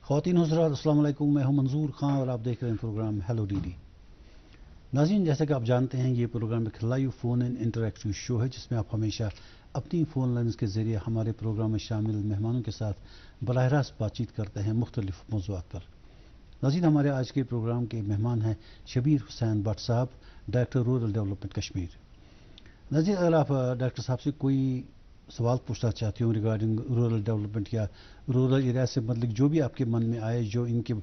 ख़वातीन हज़रात अस्सलाम वालेकुम, मैं हूं मंजूर खां और आप देख रहे हैं प्रोग्राम हेलो डीडी। नाज़रीन, जैसा कि आप जानते हैं, ये प्रोग्राम एक लाइव फ़ोन इन इंटरैक्टिव शो है जिसमें आप हमेशा अपनी फ़ोन लाइन्स के ज़रिए हमारे प्रोग्राम में शामिल मेहमानों के साथ बराह रास्त बातचीत करते हैं मुख्तलिफ मौज़ूआत पर। नाज़रीन, हमारे आज के प्रोग्राम के मेहमान हैं शबीर हुसैन भट्ट साहब, डायरेक्टर रूरल डेवलपमेंट कश्मीर। नाज़रीन, अगर आप डॉक्टर साहब से कोई सवाल पूछना चाहती हूँ रिगार्डिंग रूरल डेवलपमेंट या रूरल एरिया से मतलब जो भी आपके मन में आए, जो इनके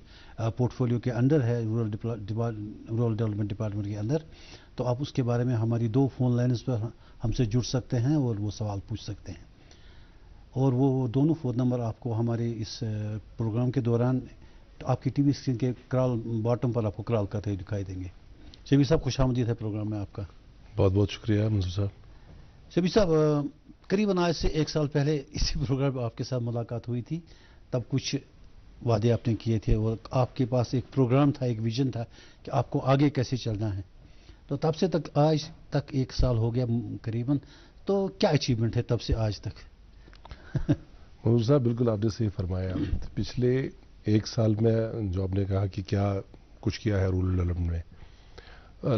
पोर्टफोलियो के अंडर है रूरल डेवलपमेंट डिपार्टमेंट के अंदर, तो आप उसके बारे में हमारी 2 फ़ोन लाइन्स पर हमसे जुड़ सकते हैं और वो सवाल पूछ सकते हैं। और वो दोनों फ़ोन नंबर आपको हमारे इस प्रोग्राम के दौरान आपकी टीवी स्क्रीन के क्रॉल बॉटम पर आपको क्रॉल करते हुए दिखाई देंगे। शबीर साहब, खुशामदीद है प्रोग्राम में आपका। बहुत बहुत शुक्रिया मंजूर साहब। शबीर साहब, करीबन आज से 1 साल पहले इसी प्रोग्राम में आपके साथ मुलाकात हुई थी। तब कुछ वादे आपने किए थे और आपके पास एक प्रोग्राम था, एक विजन था कि आपको आगे कैसे चलना है। तो तब से तक आज तक 1 साल हो गया करीबन, तो क्या अचीवमेंट है तब से आज तक? मंजूर साहब, बिल्कुल आपने सही फरमाया। पिछले 1 साल में जो आपने कहा कि क्या कुछ किया है रूरल डेवलपमेंट में,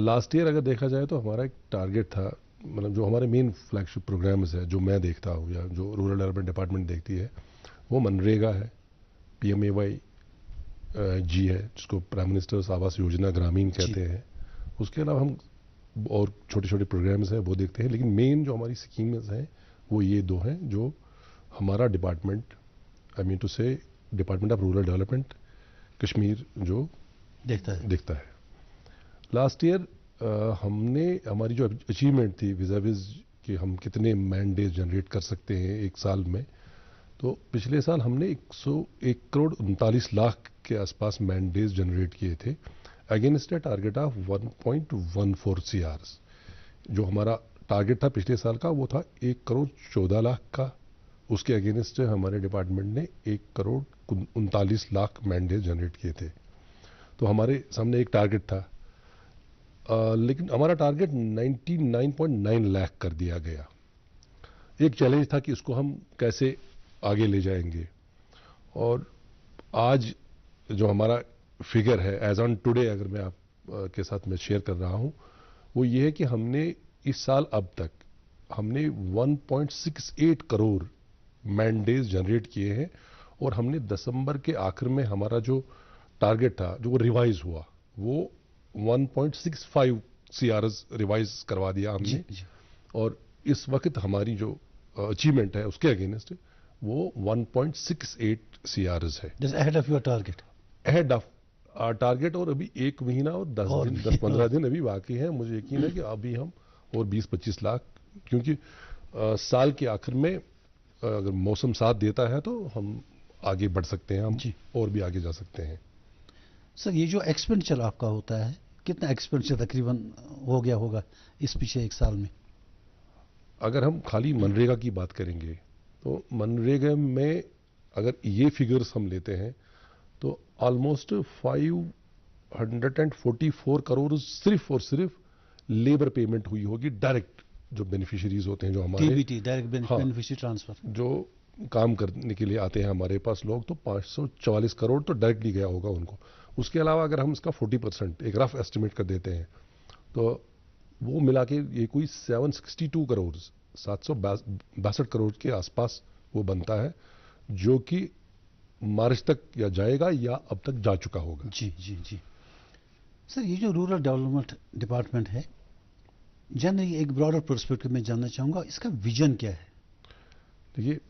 लास्ट ईयर अगर देखा जाए तो हमारा एक टारगेट था, मतलब जो हमारे मेन फ्लैगशिप प्रोग्राम्स है जो मैं देखता हूँ या जो रूरल डेवलपमेंट डिपार्टमेंट देखती है, वो मनरेगा है, PMAY जी है जिसको प्राइम मिनिस्टर्स आवास योजना ग्रामीण कहते हैं। उसके अलावा हम और छोटे छोटे प्रोग्राम्स हैं वो देखते हैं, लेकिन मेन जो हमारी स्कीम्स हैं वो ये 2 हैं जो हमारा डिपार्टमेंट, आई मीन टू से department of rural development Kashmir जो देखता है। लास्ट ईयर हमने हमारी जो अचीवमेंट थी विज़ाविज़ कि हम कितने मैंडेज जनरेट कर सकते हैं 1 साल में, तो पिछले साल हमने 101 करोड़ 39 लाख के आसपास मैंडेज जनरेट किए थे against A target of 1.14 CR। जो हमारा टारगेट था पिछले साल का वो था 1 करोड़ 14 लाख का। उसके अगेंस्ट हमारे डिपार्टमेंट ने 1 करोड़ 39 लाख मैंडेज जनरेट किए थे। तो हमारे सामने एक टारगेट था, लेकिन हमारा टारगेट 99.9 लाख कर दिया गया। एक चैलेंज था कि इसको हम कैसे आगे ले जाएंगे। और आज जो हमारा फिगर है एज ऑन टुडे, अगर मैं आप के साथ में शेयर कर रहा हूं, वो ये है कि हमने इस साल अब तक हमने 1.68 करोड़ मैंडेज जनरेट किए हैं। और हमने दिसंबर के आखिर में हमारा जो टारगेट था जो वो रिवाइज हुआ, वो 1.65 CR रिवाइज करवा दिया हमने। और इस वक्त हमारी जो अचीवमेंट है उसके अगेंस्ट वो 1.68 CR है। Ahead of your target. Ahead of target. और अभी 1 महीना और 10-15 दिन अभी बाकी है। मुझे यकीन है कि अभी हम और 20-25 लाख, क्योंकि साल के आखिर में अगर मौसम साथ देता है तो हम आगे बढ़ सकते हैं, हम और भी आगे जा सकते हैं। सर, ये जो एक्सपेंडिचर आपका होता है, कितना एक्सपेंडिचर तकरीबन हो गया होगा इस पिछले 1 साल में? अगर हम खाली मनरेगा की बात करेंगे तो मनरेगा में अगर ये फिगर्स हम लेते हैं तो ऑलमोस्ट 544 करोड़ सिर्फ और सिर्फ लेबर पेमेंट हुई होगी, डायरेक्ट जो बेनिफिशियरीज होते हैं, जो हमारे DBT डायरेक्ट बेनिफिशियरी ट्रांसफर, जो काम करने के लिए आते हैं हमारे पास लोग, तो 544 करोड़ तो डायरेक्टली गया होगा उनको। उसके अलावा अगर हम इसका 40% एक रफ एस्टिमेट कर देते हैं तो वो मिला के ये कोई 762 करोड़ 762 करोड़ के आसपास वो बनता है, जो कि मार्च तक या जाएगा या अब तक जा चुका होगा। जी जी जी। सर, ये जो रूरल डेवलपमेंट डिपार्टमेंट है, जनरली एक ब्रॉडर पर्सपेक्टिव में जानना चाहूँगा, इसका विजन क्या है? देखिए,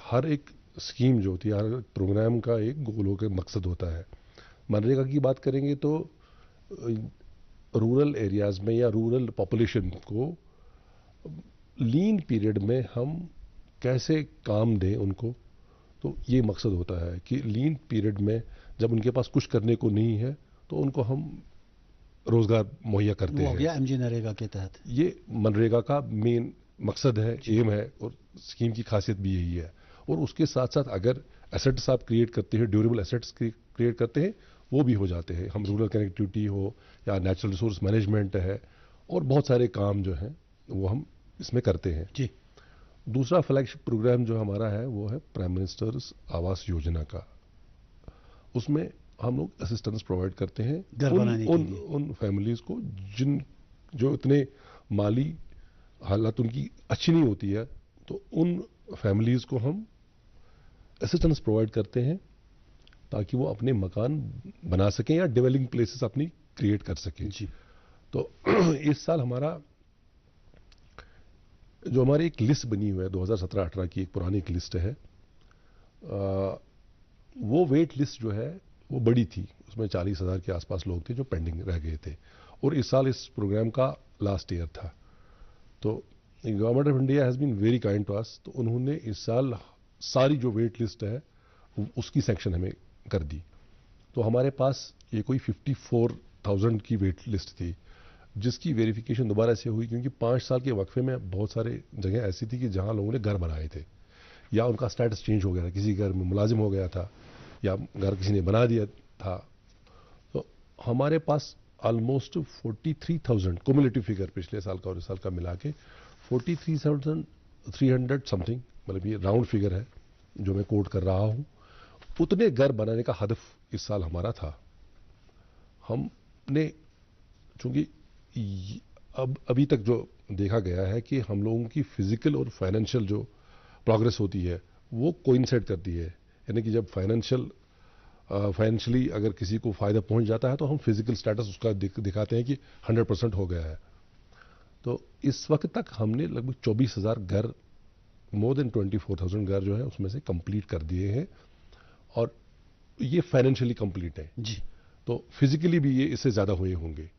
हर एक स्कीम जो होती है, हर प्रोग्राम का एक गोल होकर मकसद होता है। मनरेगा की बात करेंगे तो रूरल एरियाज़ में या रूरल पॉपुलेशन को लीन पीरियड में हम कैसे काम दें उनको, तो ये मकसद होता है कि लीन पीरियड में जब उनके पास कुछ करने को नहीं है तो उनको हम रोजगार मुहैया करते हैं। वो हो गया MG नरेगा के तहत। ये मनरेगा का मेन मकसद है, एम है, और स्कीम की खासियत भी यही है। और उसके साथ साथ अगर एसेट्स आप क्रिएट करते हैं, ड्यूरेबल एसेट्स क्रिएट करते हैं, वो भी हो जाते हैं। हम रूरल कनेक्टिविटी हो या नेचुरल रिसोर्स मैनेजमेंट है और बहुत सारे काम जो हैं वो हम इसमें करते हैं जी। दूसरा फ्लैगशिप प्रोग्राम जो हमारा है वो है प्राइम मिनिस्टर्स आवास योजना का। उसमें हम लोग असिस्टेंस प्रोवाइड करते हैं घर बनाने के लिए। उन फैमिलीज को जो इतने माली हालात उनकी अच्छी नहीं होती है, तो उन फैमिलीज को हम असिस्टेंस प्रोवाइड करते हैं ताकि वो अपने मकान बना सकें या डेवलपिंग प्लेसेस अपनी क्रिएट कर सकें जी। तो इस साल हमारा जो हमारी एक लिस्ट बनी हुई है 2017-18 की, एक पुरानी एक लिस्ट है, वो वेट लिस्ट जो है वो बड़ी थी, उसमें 40,000 के आसपास लोग थे जो पेंडिंग रह गए थे, और इस साल इस प्रोग्राम का लास्ट ईयर था। तो government of India has been very kind to us, तो उन्होंने इस साल सारी जो वेट लिस्ट है उसकी सेक्शन हमें कर दी। तो हमारे पास ये कोई 54,000 की वेट लिस्ट थी, जिसकी वेरिफिकेशन दोबारा से हुई, क्योंकि 5 साल के वक्फे में बहुत सारे जगह ऐसी थी कि जहां लोगों ने घर बनाए थे या उनका स्टेटस चेंज हो गया था, किसी घर में मुलाजिम हो गया था या घर किसी ने बना दिया था। तो हमारे पास ऑलमोस्ट 43,000 क्युमुलेटिव फिगर पिछले साल का और इस साल का मिला के 43,300 समथिंग, मतलब ये राउंड फिगर है जो मैं कोट कर रहा हूं, उतने घर बनाने का हदफ इस साल हमारा था। हमने चूंकि अभी तक जो देखा गया है कि हम लोगों की फिजिकल और फाइनेंशियल जो प्रोग्रेस होती है वो कोइंसाइड करती है, यानी कि जब फाइनेंशियली अगर किसी को फायदा पहुंच जाता है तो हम फिजिकल स्टेटस उसका दिखाते हैं कि 100% हो गया है। तो इस वक्त तक हमने लगभग 24,000 घर, मोर देन 24,000 घर जो है उसमें से कंप्लीट कर दिए हैं, और ये फाइनेंशियली कंप्लीट है जी। तो फिजिकली भी ये इससे ज्यादा हुए होंगे।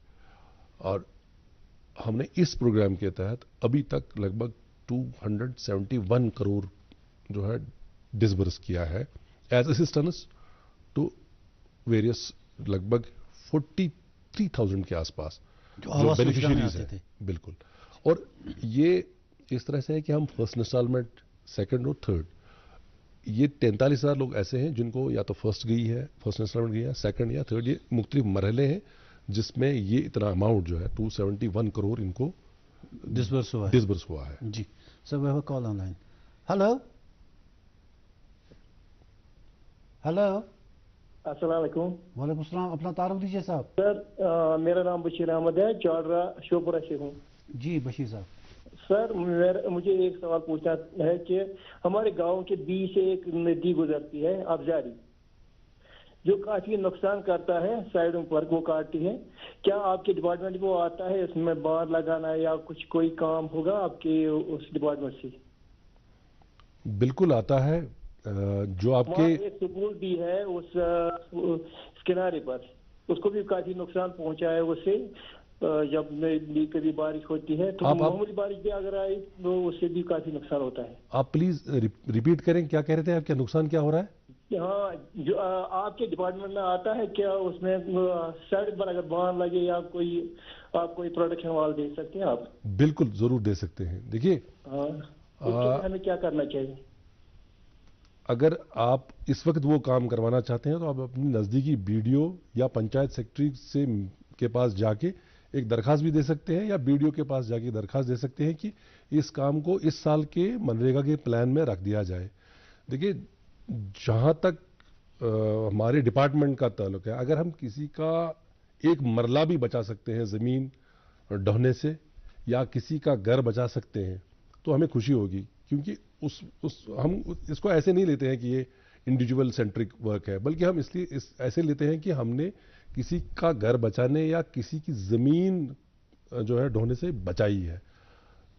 और हमने इस प्रोग्राम के तहत अभी तक लगभग 271 करोड़ जो है डिसबर्स किया है एज असिस्टेंस टू वेरियस, लगभग 43,000 के आसपास जो बेनिफिशियरीज हैं। बिल्कुल। और ये इस तरह से है कि हम फर्स्ट इंस्टॉलमेंट, सेकंड और थर्ड, ये 43,000 लोग ऐसे हैं जिनको या तो फर्स्ट इंस्टॉलमेंट गई है, सेकंड या थर्ड, ये मुख्तलिफ मरहले हैं जिसमें ये इतना अमाउंट जो है 271 करोड़ इनको डिसबर्स हुआ है। जी sir, we have a call online. Hello hello. अस्सलाम वालेकुम। वालेकुम सलाम। अपना तारुफ दीजिए साहब। सर मेरा नाम बशीर अहमद है, चाडरा शोपुरा से हूँ। जी बशीर साहब। सर मुझे एक सवाल पूछना है कि हमारे गांव के बीच से एक नदी गुजरती है अफजारी, जो काफी नुकसान करता है, साइडों पर वो काटती है। क्या आपके डिपार्टमेंट को आता है इसमें बाड़ लगाना या कुछ कोई काम होगा आपके उस डिपार्टमेंट से? बिल्कुल आता है। जो आपके एक स्कूल भी है उस किनारे पर, उसको भी काफी नुकसान पहुंचा है उससे। जब कभी बारिश होती है तो मामूली बारिश भी अगर आए तो उससे भी काफी नुकसान होता है। आप प्लीज रिपीट करें, क्या कह रहे थे आप, क्या नुकसान क्या हो रहा है? हाँ, जो आपके डिपार्टमेंट में आता है क्या, उसमें साइड पर अगर बांध लगे या आप कोई प्रोटेक्शन वाल दे सकते हैं आप? बिल्कुल जरूर दे सकते हैं। देखिए हमें क्या करना चाहिए? अगर आप इस वक्त वो काम करवाना चाहते हैं तो आप अपनी नजदीकी बीडीओ या पंचायत सेक्रेटरी से के पास जाके एक दरखास्त भी दे सकते हैं, या बीडीओ के पास जाके दरखास्त दे सकते हैं कि इस काम को इस साल के मनरेगा के प्लान में रख दिया जाए। देखिए जहां तक हमारे डिपार्टमेंट का ताल्लुक है, अगर हम किसी का एक मरला भी बचा सकते हैं जमीन ढहने से, या किसी का घर बचा सकते हैं, तो हमें खुशी होगी, क्योंकि हम इसको ऐसे नहीं लेते हैं कि ये इंडिविजुअल सेंट्रिक वर्क है, बल्कि हम इसलिए ऐसे लेते हैं कि हमने किसी का घर बचाने या किसी की जमीन जो है ढोने से बचाई है।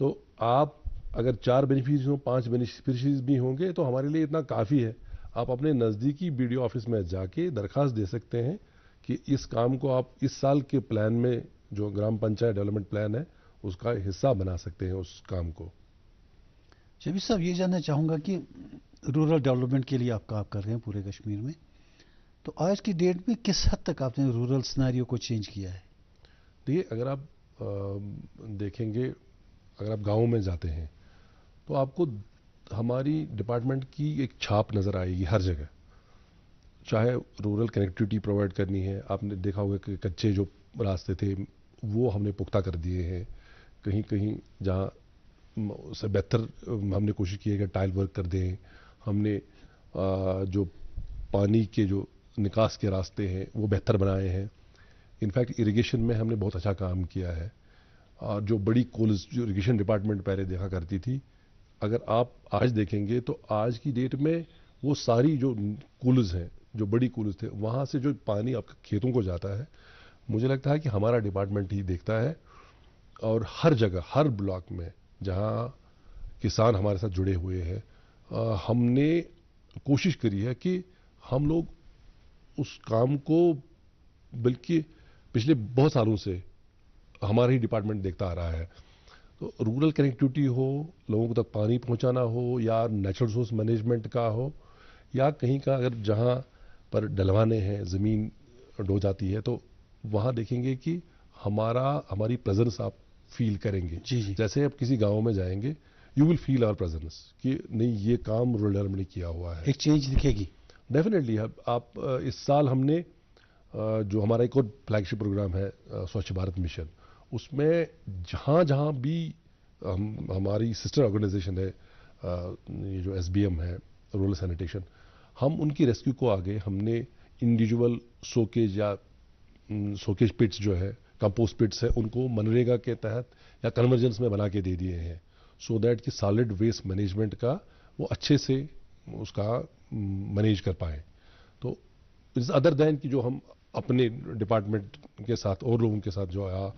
तो आप अगर 4 बेनिफिशियरीज हो, 5 बेनिफिशियरीज भी होंगे तो हमारे लिए इतना काफी है। आप अपने नजदीकी बीडीओ ऑफिस में जाके दरखास्त दे सकते हैं कि इस काम को आप इस साल के प्लान में, जो ग्राम पंचायत डेवलपमेंट प्लान है, उसका हिस्सा बना सकते हैं उस काम को। शबीर साहब, ये जानना चाहूंगा कि रूरल डेवलपमेंट के लिए आप काम कर रहे हैं पूरे कश्मीर में, तो आज की डेट में किस हद तक आपने रूरल सिनेरियो को चेंज किया है? देखिए अगर आप देखेंगे, अगर आप गाँव में जाते हैं तो आपको हमारी डिपार्टमेंट की एक छाप नजर आएगी हर जगह। चाहे रूरल कनेक्टिविटी प्रोवाइड करनी है, आपने देखा होगा कि कच्चे जो रास्ते थे वो हमने पुख्ता कर दिए हैं, कहीं कहीं जहाँ उससे बेहतर हमने कोशिश की है कि टाइल वर्क कर दें। हमने जो पानी के जो निकास के रास्ते हैं वो बेहतर बनाए हैं। इनफैक्ट इरिगेशन में हमने बहुत अच्छा काम किया है। और जो बड़ी कूल्स जो इरिगेशन डिपार्टमेंट पहले देखा करती थी, अगर आप आज देखेंगे तो आज की डेट में वो सारी जो कूल्स हैं, जो बड़ी कूल्स थे, वहाँ से जो पानी आपके खेतों को जाता है, मुझे लगता है कि हमारा डिपार्टमेंट ही देखता है। और हर जगह, हर ब्लॉक में जहाँ किसान हमारे साथ जुड़े हुए हैं, हमने कोशिश करी है कि हम लोग उस काम को, बल्कि पिछले बहुत सालों से हमारा ही डिपार्टमेंट देखता आ रहा है। तो रूरल कनेक्टिविटी हो, लोगों तक पानी पहुंचाना हो, या नेचुरल रिसोर्स मैनेजमेंट का हो, या कहीं का अगर जहां पर डलवाने हैं, ज़मीन डो जाती है, तो वहां देखेंगे कि हमारी प्रेजेंस आप फील करेंगे। जी जी। जैसे आप किसी गांव में जाएंगे, you will feel our presence कि नहीं, ये काम रूरल डेवलपमेंट ने किया हुआ है। एक चेंज दिखेगी डेफिनेटली। आप इस साल हमने जो हमारा एक और फ्लैगशिप प्रोग्राम है स्वच्छ भारत मिशन, उसमें जहाँ जहाँ भी हमारी सिस्टर ऑर्गेनाइजेशन है, ये जो SBM है, रूरल सैनिटेशन, हम उनकी रेस्क्यू को आगे हमने इंडिविजुअल सोकेज या सोकेज पिट्स जो है, कंपोस्ट पिट्स है, उनको मनरेगा के तहत या कन्वर्जेंस में बना के दे दिए हैं, सो दैट कि सॉलिड वेस्ट मैनेजमेंट का वो अच्छे से उसका मैनेज कर पाए। तो इस अदर दैन कि जो हम अपने डिपार्टमेंट के साथ और लोगों के साथ जो आया,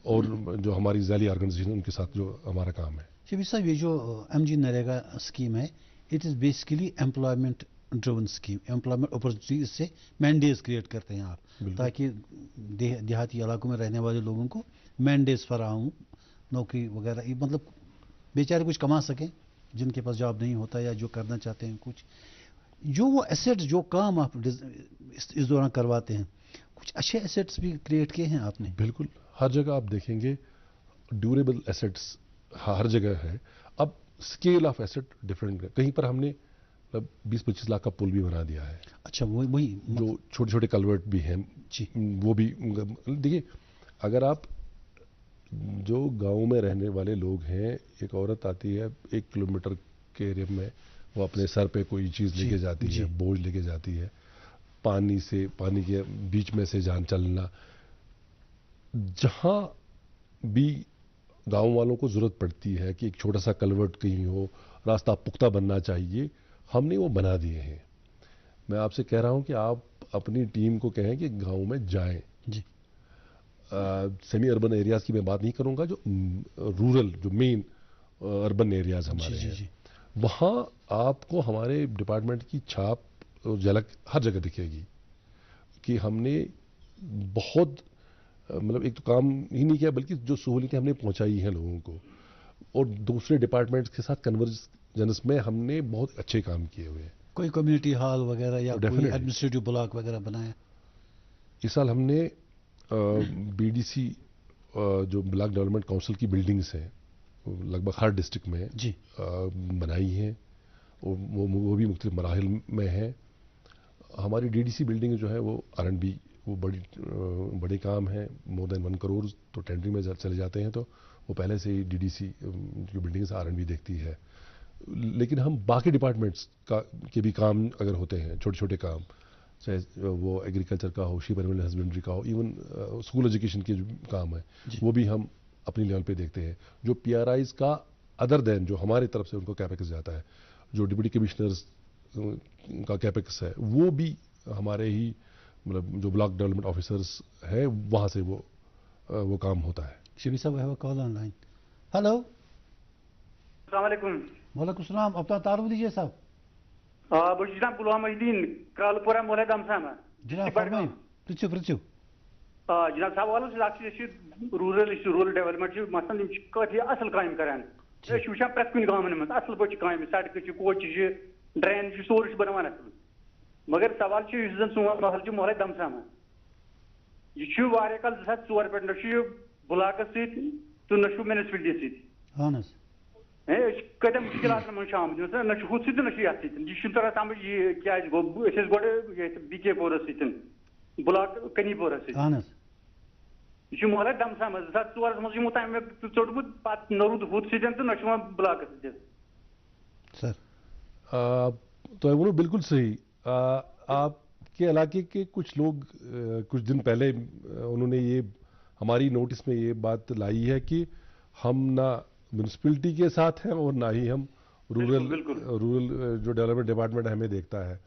और जो हमारी जैली ऑर्गेनाइजेशन उनके साथ जो हमारा काम है। शबीर साहब, ये जो MG नरेगा स्कीम है, it is basically employment driven scheme, employment opportunity इससे मैंडेज क्रिएट करते हैं आप, ताकि देहाती इलाकों में रहने वाले लोगों को मैंडेज फराहम, नौकरी वगैरह, मतलब बेचारे कुछ कमा सकें जिनके पास जॉब नहीं होता या जो करना चाहते हैं कुछ। जो वो एसेट्स, जो काम आप इस दौरान करवाते हैं, कुछ अच्छे एसेट्स भी क्रिएट किए हैं आपने? बिल्कुल, हर जगह आप देखेंगे ड्यूरेबल एसेट्स हर जगह है। अब स्केल ऑफ एसेट डिफरेंट है। कहीं पर हमने 20-25 लाख का पुल भी बना दिया है। अच्छा, वही जो छोटे छोटे कल्वर्ट भी हैं जी, वो भी। देखिए, अगर आप जो गांव में रहने वाले लोग हैं, एक औरत आती है 1 किलोमीटर के एरिया में, वो अपने सर पे कोई चीज़ लेके जाती है, बोझ लेके जाती है, पानी के बीच में से जान चलना। जहां भी गांव वालों को जरूरत पड़ती है कि एक छोटा सा कलवर्ट कहीं हो, रास्ता पुख्ता बनना चाहिए, हमने वो बना दिए हैं। मैं आपसे कह रहा हूं कि आप अपनी टीम को कहें कि गांव में जाएं। जी। सेमी अर्बन एरियाज की मैं बात नहीं करूंगा, जो रूरल, जो मेन अर्बन एरियाज हमारे हैं, वहां आपको हमारे डिपार्टमेंट की छाप और झलक हर जगह दिखेगी कि हमने बहुत, मतलब एक तो काम ही नहीं किया, बल्कि जो सहूलियतें हमने पहुंचाई हैं लोगों को, और दूसरे डिपार्टमेंट्स के साथ कन्वर्जेंस में हमने बहुत अच्छे काम किए हुए हैं। कोई कम्युनिटी हॉल वगैरह या कोई एडमिनिस्ट्रेटिव ब्लॉक वगैरह बनाया? इस साल हमने BDC जो ब्लॉक डेवलपमेंट काउंसिल की बिल्डिंग्स हैं, लगभग हर डिस्ट्रिक्ट में जी बनाई हैं, और वो भी मुख्तलिफ मराहिल में है। हमारी DDC बिल्डिंग जो है वो R&B, वो बड़ी काम है, मोर देन 1 करोड़ तो टेंडरिंग में चले जाते हैं, तो वो पहले से ही DDC की बिल्डिंग से R&B देखती है। लेकिन हम बाकी डिपार्टमेंट्स के भी काम अगर होते हैं, छोटे छोटे काम, चाहे वो एग्रीकल्चर का हो, शीप एनिमल हस्बेंड्री का हो, इवन स्कूल एजुकेशन के जो काम है, वो भी हम अपनी लेवल पे देखते हैं। जो PRIs का अदर देन जो हमारी तरफ से उनको कैपेक्स जाता है, जो डिप्टी कमिश्नर्स का कैपेक्स है, वो भी हमारे ही, मतलब जो ब्लॉक डेवलपमेंट ऑफिसर्स है, वहाँ से वो काम होता है। शबीर साहब, have a call online. Hello, अस्सलाम वालेकुम। वालेकुम सलाम। अपना तारुफ दीजिए साहब। बस जनाब गुलाम महीदीन कालपुरा मोले दमसामा जनाब फरमाइए, पृथ्वी जनाब साहब वालों से रूरल डेवलपमेंट मसलन कथी असल काम करान वुचान प्रत कुन गामन मज असल पे काम, सड़क कोच ड्रेन सोर बनान असल, मगर सवाल जन सोन महल मोहल्ले दमसामा, यह कल 2004 पे न ब्लॉकस तो न म्यूनसिपलिटी सत कतम मुश्किलात मज आमद न हूत सत न यह तरह समझ यह क्या गो गो BK-पुरस सत ब्लॉक कनीपुरस सत यह मोहल्ले दमसामा 2004 मज यमो तम चोटमुत पे न रूद हूत सत तो न ब्लॉक सर। तो वो बिल्कुल सही। के इलाके के कुछ लोग कुछ दिन पहले उन्होंने ये हमारी नोटिस में ये बात लाई है कि हम ना म्यूनिसिपैलिटी के साथ हैं और ना ही हम रूरल जो डेवलपमेंट डिपार्टमेंट हमें देखता है।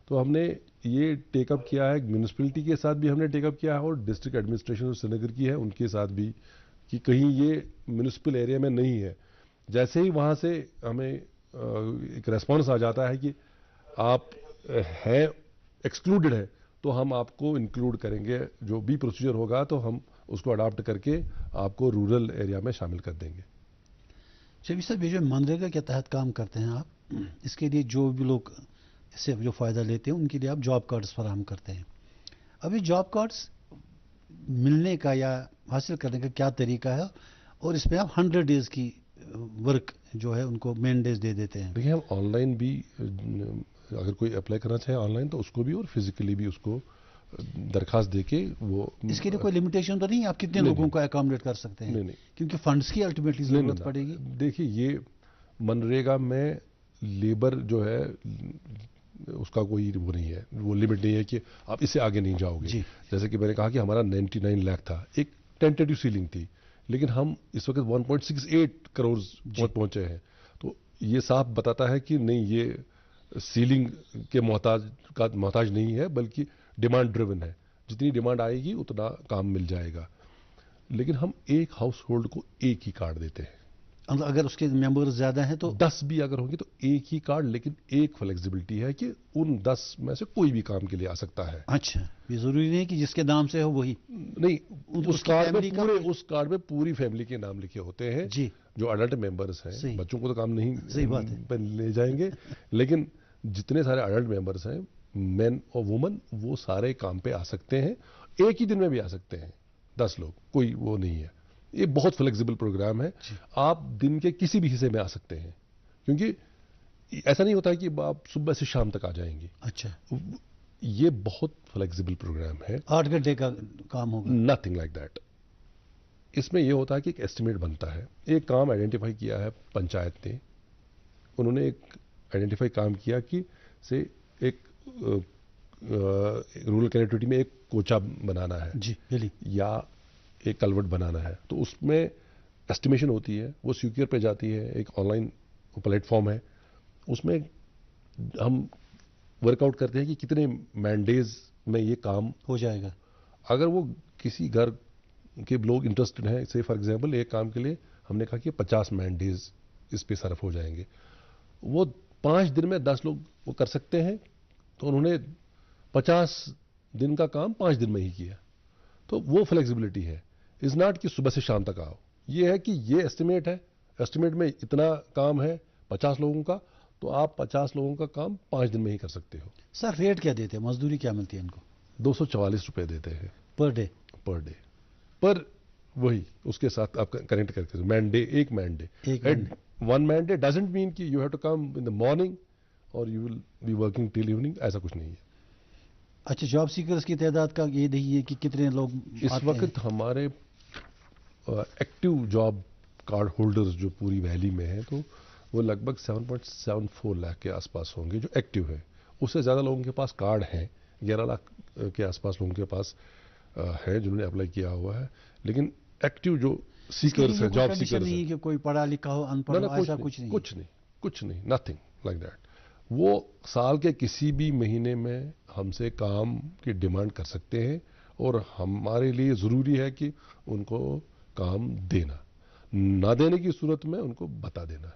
तो हमने ये टेकअप किया है, म्यूनिसिपैलिटी के साथ भी हमने टेकअप किया है और डिस्ट्रिक्ट एडमिनिस्ट्रेशन जो श्रीनगर की है उनके साथ भी, कि कहीं ये म्यूनिसिपल एरिया में नहीं है। जैसे ही वहाँ से हमें एक रेस्पॉन्स आ जाता है कि आप हैं एक्सक्लूडेड है, तो हम आपको इंक्लूड करेंगे, जो भी प्रोसीजर होगा तो हम उसको अडॉप्ट करके आपको रूरल एरिया में शामिल कर देंगे। शफी साहब, ये जो मनरेगा के तहत काम करते हैं आप, इसके लिए जो भी लोग इससे जो फ़ायदा लेते हैं उनके लिए आप जॉब कार्ड्स फराहम करते हैं। अभी जॉब कार्ड्स मिलने का या हासिल करने का क्या तरीका है, और इसमें आप 100 डेज़ की वर्क जो है उनको मेन डेज दे देते हैं? देखिए, हम ऑनलाइन भी अगर कोई अप्लाई करना चाहे ऑनलाइन तो उसको भी, और फिजिकली भी उसको दरखास्त देके वो। इसके लिए कोई लिमिटेशन तो नहीं, आप कितने लोगों को अकोमोडेट कर सकते हैं? नहीं, क्योंकि फंड्स की अल्टीमेटली जरूरत पड़ेगी। देखिए, ये मनरेगा में लेबर जो है उसका कोई वो नहीं है, वो लिमिट नहीं है कि आप इससे आगे नहीं जाओगे। जैसे कि मैंने कहा कि हमारा 99 लाख था, एक टेंटेटिव सीलिंग थी, लेकिन हम इस वक्त 1.68 करोड़ पहुंचे हैं। तो ये साफ बताता है कि नहीं, ये सीलिंग के मोहताज नहीं है, बल्कि डिमांड ड्रिवन है। जितनी डिमांड आएगी उतना काम मिल जाएगा। लेकिन हम एक हाउस होल्ड को एक ही कार्ड देते हैं। अगर उसके मेंबर्स ज्यादा हैं तो 10 भी अगर होंगे तो एक ही कार्ड, लेकिन एक फ्लेक्सिबिलिटी है कि उन 10 में से कोई भी काम के लिए आ सकता है। अच्छा, ये जरूरी नहीं कि जिसके नाम से हो वही नहीं, उस कार्ड में पूरी फैमिली के नाम लिखे होते हैं जी, जो अडल्ट मेंबर्स हैं। बच्चों को तो काम नहीं, सही बात है, ले जाएंगे, लेकिन जितने सारे अडल्ट मेंबर्स हैं, मेन और वुमन, वो सारे काम पे आ सकते हैं। एक ही दिन में भी आ सकते हैं 10 लोग, कोई वो नहीं है। ये बहुत फ्लेक्सिबल प्रोग्राम है, आप दिन के किसी भी हिस्से में आ सकते हैं, क्योंकि ऐसा नहीं होता है कि आप सुबह से शाम तक आ जाएंगे। अच्छा, ये बहुत फ्लेक्सिबल प्रोग्राम है। 8 घंटे का काम होगा? Nothing like that. इसमें यह होता है कि एक एस्टिमेट बनता है। एक काम आइडेंटिफाई किया है पंचायत ने, उन्होंने एक आइडेंटिफाई काम किया कि से एक रूरल कनेक्टिविटी में एक कोचा बनाना है जी, या एक कलवर्ट बनाना है। तो उसमें एस्टिमेशन होती है, वो सिक्योर पे जाती है, एक ऑनलाइन प्लेटफॉर्म है, उसमें हम वर्कआउट करते हैं कि कितने मैंडेज में ये काम हो जाएगा। अगर वो किसी घर के लोग इंटरेस्टेड हैं, से फॉर एग्जांपल एक काम के लिए हमने कहा कि 50 मैंडेज इस पे सर्फ हो जाएंगे, वो 5 दिन में 10 लोग वो कर सकते हैं। तो उन्होंने 50 दिन का काम 5 दिन में ही किया। तो वो फ्लेक्सिबिलिटी है, इज नॉट कि सुबह से शाम तक आओ। ये है कि ये एस्टिमेट है, एस्टिमेट में इतना काम है 50 लोगों का, तो आप 50 लोगों का काम 5 दिन में ही कर सकते हो। सर, रेट क्या देते हैं, मजदूरी क्या मिलती है इनको? 244 रुपए देते हैं पर डे। पर वही उसके साथ आप कनेक्ट करके एक man day 1 man day doesn't mean कि you have to come in the morning or you will be working till evening, ऐसा कुछ नहीं है। अच्छा, जॉब सीकर्स की तादाद का ये नहीं है कि कितने लोग इस वक्त हमारे एक्टिव जॉब कार्ड होल्डर्स जो पूरी वैली में हैं, तो वो लगभग 7.74 लाख के आसपास होंगे जो एक्टिव है। उससे ज़्यादा लोगों के पास कार्ड हैं, 11 लाख के आसपास लोगों के पास है जिन्होंने अप्लाई किया हुआ है। लेकिन एक्टिव जो सीकर्स है, जॉब सीकर्स नहीं कि कोई पढ़ा लिखा हो, अनपढ़ हो, ऐसा कुछ नहीं, नथिंग लाइक दैट। वो साल के किसी भी महीने में हमसे काम की डिमांड कर सकते हैं, और हमारे लिए ज़रूरी है कि उनको काम देना, ना देने की सूरत में उनको बता देना है।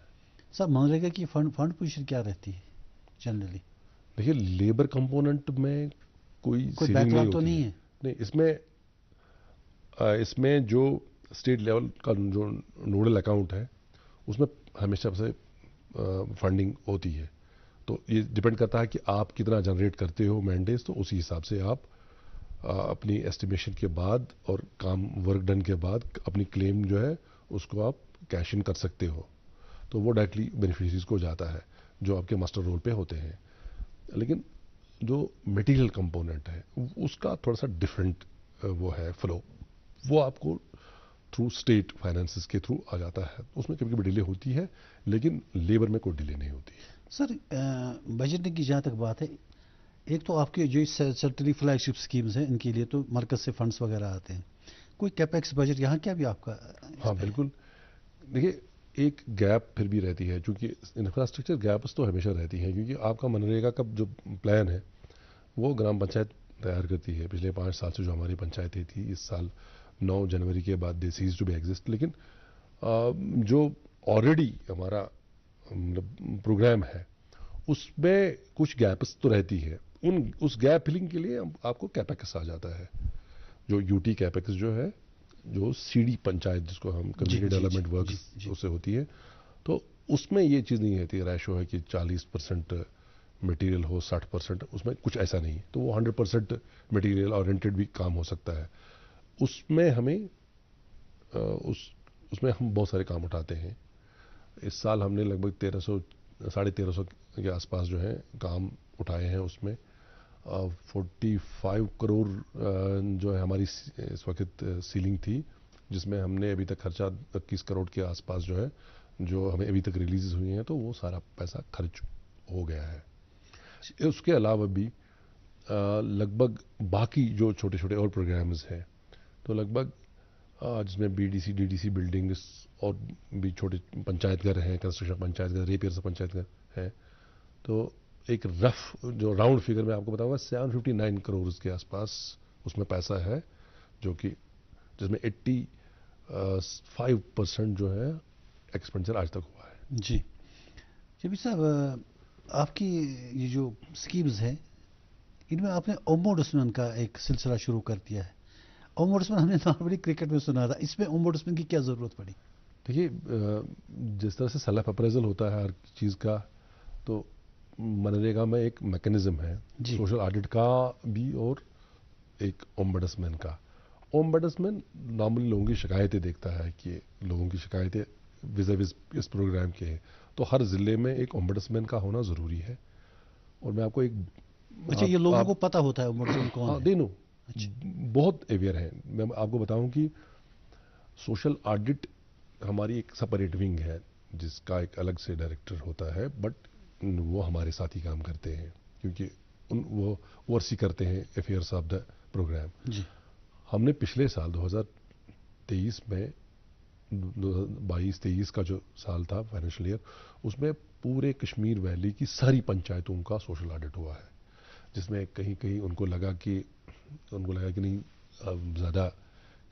सर, मनरेगा की फंड पोजीशन क्या रहती है जनरली? देखिए, लेबर कंपोनेंट में कोई बैकलॉग तो नहीं है? नहीं, इसमें जो स्टेट लेवल का जो नोडल अकाउंट है उसमें हमेशा से फंडिंग होती है। तो ये डिपेंड करता है कि आप कितना जनरेट करते हो मैंडेज, तो उसी हिसाब से आप अपनी एस्टिमेशन के बाद और काम वर्क डन के बाद अपनी क्लेम जो है उसको आप कैश इन कर सकते हो। तो वो डायरेक्टली बेनिफिशरीज को जाता है जो आपके मास्टर रोल पे होते हैं। लेकिन जो मटेरियल कंपोनेंट है उसका थोड़ा सा डिफरेंट वो है फ्लो, वो आपको थ्रू स्टेट फाइनेंसेस के थ्रू आ जाता है। उसमें कभी कभी डिले होती है, लेकिन लेबर में कोई डिले नहीं होती है। सर, बजट की जहाँ तक बात है, एक तो आपके जो सर्टरी फ्लैगशिप स्कीम्स हैं इनके लिए तो मरकज से फंड्स वगैरह आते हैं, कोई कैपेक्स बजट यहाँ क्या भी आपका? हाँ बिल्कुल, देखिए एक गैप फिर भी रहती है, क्योंकि इंफ्रास्ट्रक्चर गैप्स तो हमेशा रहती हैं, क्योंकि आपका मनरेगा का जो प्लान है वो ग्राम पंचायत तैयार करती है। पिछले 5 साल से जो हमारी पंचायतें थी, इस साल 9 जनवरी के बाद दे सीज टू बी एग्जिस्ट, लेकिन जो ऑलरेडी हमारा मतलब प्रोग्राम है उसमें कुछ गैप्स तो रहती है। उस गैप फिलिंग के लिए आपको कैपेक्स आ जाता है, जो यूटी कैपेक्स जो है, जो सीडी पंचायत जिसको हम कम्युनिटी डेवलपमेंट वर्क उससे होती है, तो उसमें ये चीज़ नहीं रहती। रेशो है कि 40% मटेरियल हो 60%, उसमें कुछ ऐसा नहीं, तो वो 100% मटेरियल ओरिएंटेड भी काम हो सकता है। उसमें हमें उसमें हम बहुत सारे काम उठाते हैं। इस साल हमने लगभग 1300 के आसपास जो है काम उठाए हैं। उसमें 45 करोड़ जो है हमारी इस वक्त सीलिंग थी, जिसमें हमने अभी तक खर्चा 21 करोड़ के आसपास जो है, जो हमें अभी तक रिलीज हुई हैं, तो वो सारा पैसा खर्च हो गया है। उसके अलावा भी लगभग बाकी जो छोटे छोटे और प्रोग्राम्स हैं, तो लगभग जिसमें बीडीसी डीडीसी बिल्डिंग्स और भी छोटे पंचायत घर हैं, कंस्ट्रक्शन पंचायत घर, रिपेयर पंचायत घर हैं, तो एक रफ जो राउंड फिगर में आपको बताऊंगा 759 करोड़ के आसपास उसमें पैसा है, जो कि जिसमें 85% जो है एक्सपेंडिचर आज तक हुआ है। जी जबी साहब, आपकी ये जो स्कीम्स हैं इनमें आपने ओम्बुड्समैन का एक सिलसिला शुरू कर दिया है। ओम्बुड्समैन हमने नॉर्मली क्रिकेट में सुना था, इसमें ओम्बुड्समैन की क्या ज़रूरत पड़ी? देखिए जिस तरह से सेल्फ अप्रेजल होता है हर चीज़ का, तो मनरेगा में एक मैकेनिज्म है सोशल ऑडिट का भी और एक ओम्बुड्समैन का। ओम्बुड्समैन नॉर्मली लोगों की शिकायतें देखता है कि लोगों की शिकायतें विज़ इस प्रोग्राम के हैं, तो हर ज़िले में एक ओम्बुड्समैन का होना ज़रूरी है। और मैं आपको एक अच्छा, ये लोगों को पता होता है ओम्बुड्समैन कौन है? देनो बहुत अवेयर है। मैं आपको बताऊं कि सोशल ऑडिट हमारी एक सेपरेट विंग है जिसका एक अलग से डायरेक्टर होता है, बट वो हमारे साथ ही काम करते हैं, क्योंकि वो ओवरसी करते हैं अफेयर्स ऑफ द प्रोग्राम। हमने पिछले साल 2023 में 22-23 का जो साल था फाइनेंशियल ईयर, उसमें पूरे कश्मीर वैली की सारी पंचायतों का सोशल ऑडिट हुआ है, जिसमें कहीं कहीं उनको लगा कि नहीं ज़्यादा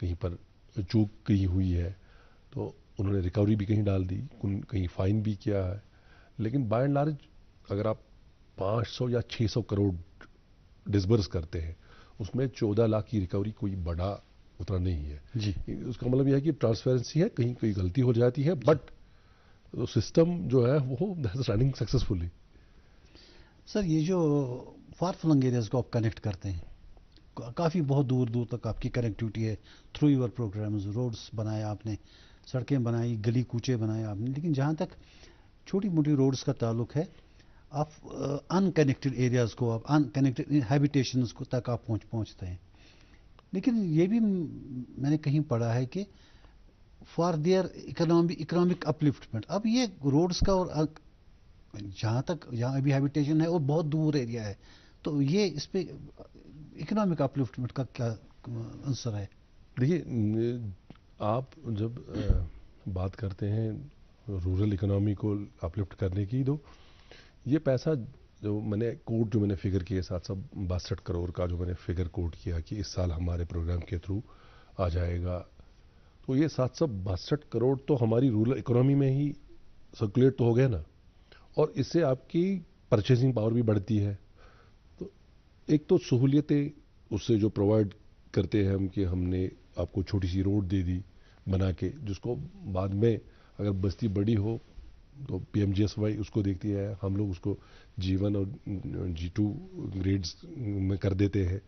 कहीं पर चूक कहीं हुई है, तो उन्होंने रिकवरी भी कहीं डाल दी, कहीं फाइन भी किया है। लेकिन बाय एंड लार्ज अगर आप 500 या 600 करोड़ डिसबर्स करते हैं, उसमें 14 लाख की रिकवरी कोई बड़ा उतना नहीं है जी। उसका मतलब यह है कि ट्रांसपेरेंसी है, कहीं कोई गलती हो जाती है, बट सिस्टम जो है वो रनिंग सक्सेसफुली। सर ये जो फार फ्लंग एरियाज को आप कनेक्ट करते हैं, काफ़ी बहुत दूर दूर तक आपकी कनेक्टिविटी है थ्रू योर प्रोग्राम्स, रोड्स बनाए आपने, सड़कें बनाई, गली कूचे बनाए आपने, लेकिन जहाँ तक छोटी मोटी रोड्स का ताल्लुक है, आप अनकनेक्टेड एरियाज़ को, आप अनकनेक्टेड हैबिटेशंस को तक आप पहुँचते हैं। लेकिन ये भी मैंने कहीं पढ़ा है कि फॉर देयर इकोनॉमिक अपलिफ्टमेंट, अब ये रोड्स का और जहाँ अभी हैबिटेशन है वो बहुत दूर एरिया है, तो ये इस पे इकोनॉमिक अपलिफ्टमेंट का क्या आंसर है? देखिए आप जब बात करते हैं रूरल इकोनॉमी को अपलिफ्ट करने की, तो ये पैसा जो मैंने फिगर किए 762 करोड़ का जो मैंने फिगर कोट किया कि इस साल हमारे प्रोग्राम के थ्रू आ जाएगा, तो ये 762 करोड़ तो हमारी रूरल इकोनॉमी में ही सर्कुलेट तो हो गया ना, और इससे आपकी परचेसिंग पावर भी बढ़ती है। तो एक तो सहूलियतें उससे जो प्रोवाइड करते हैं हम, कि हमने आपको छोटी सी रोड दे दी बना के, जिसको बाद में अगर बस्ती बड़ी हो तो PMGSY उसको देखती है, हम लोग उसको G1 और G2 ग्रेड्स में कर देते हैं।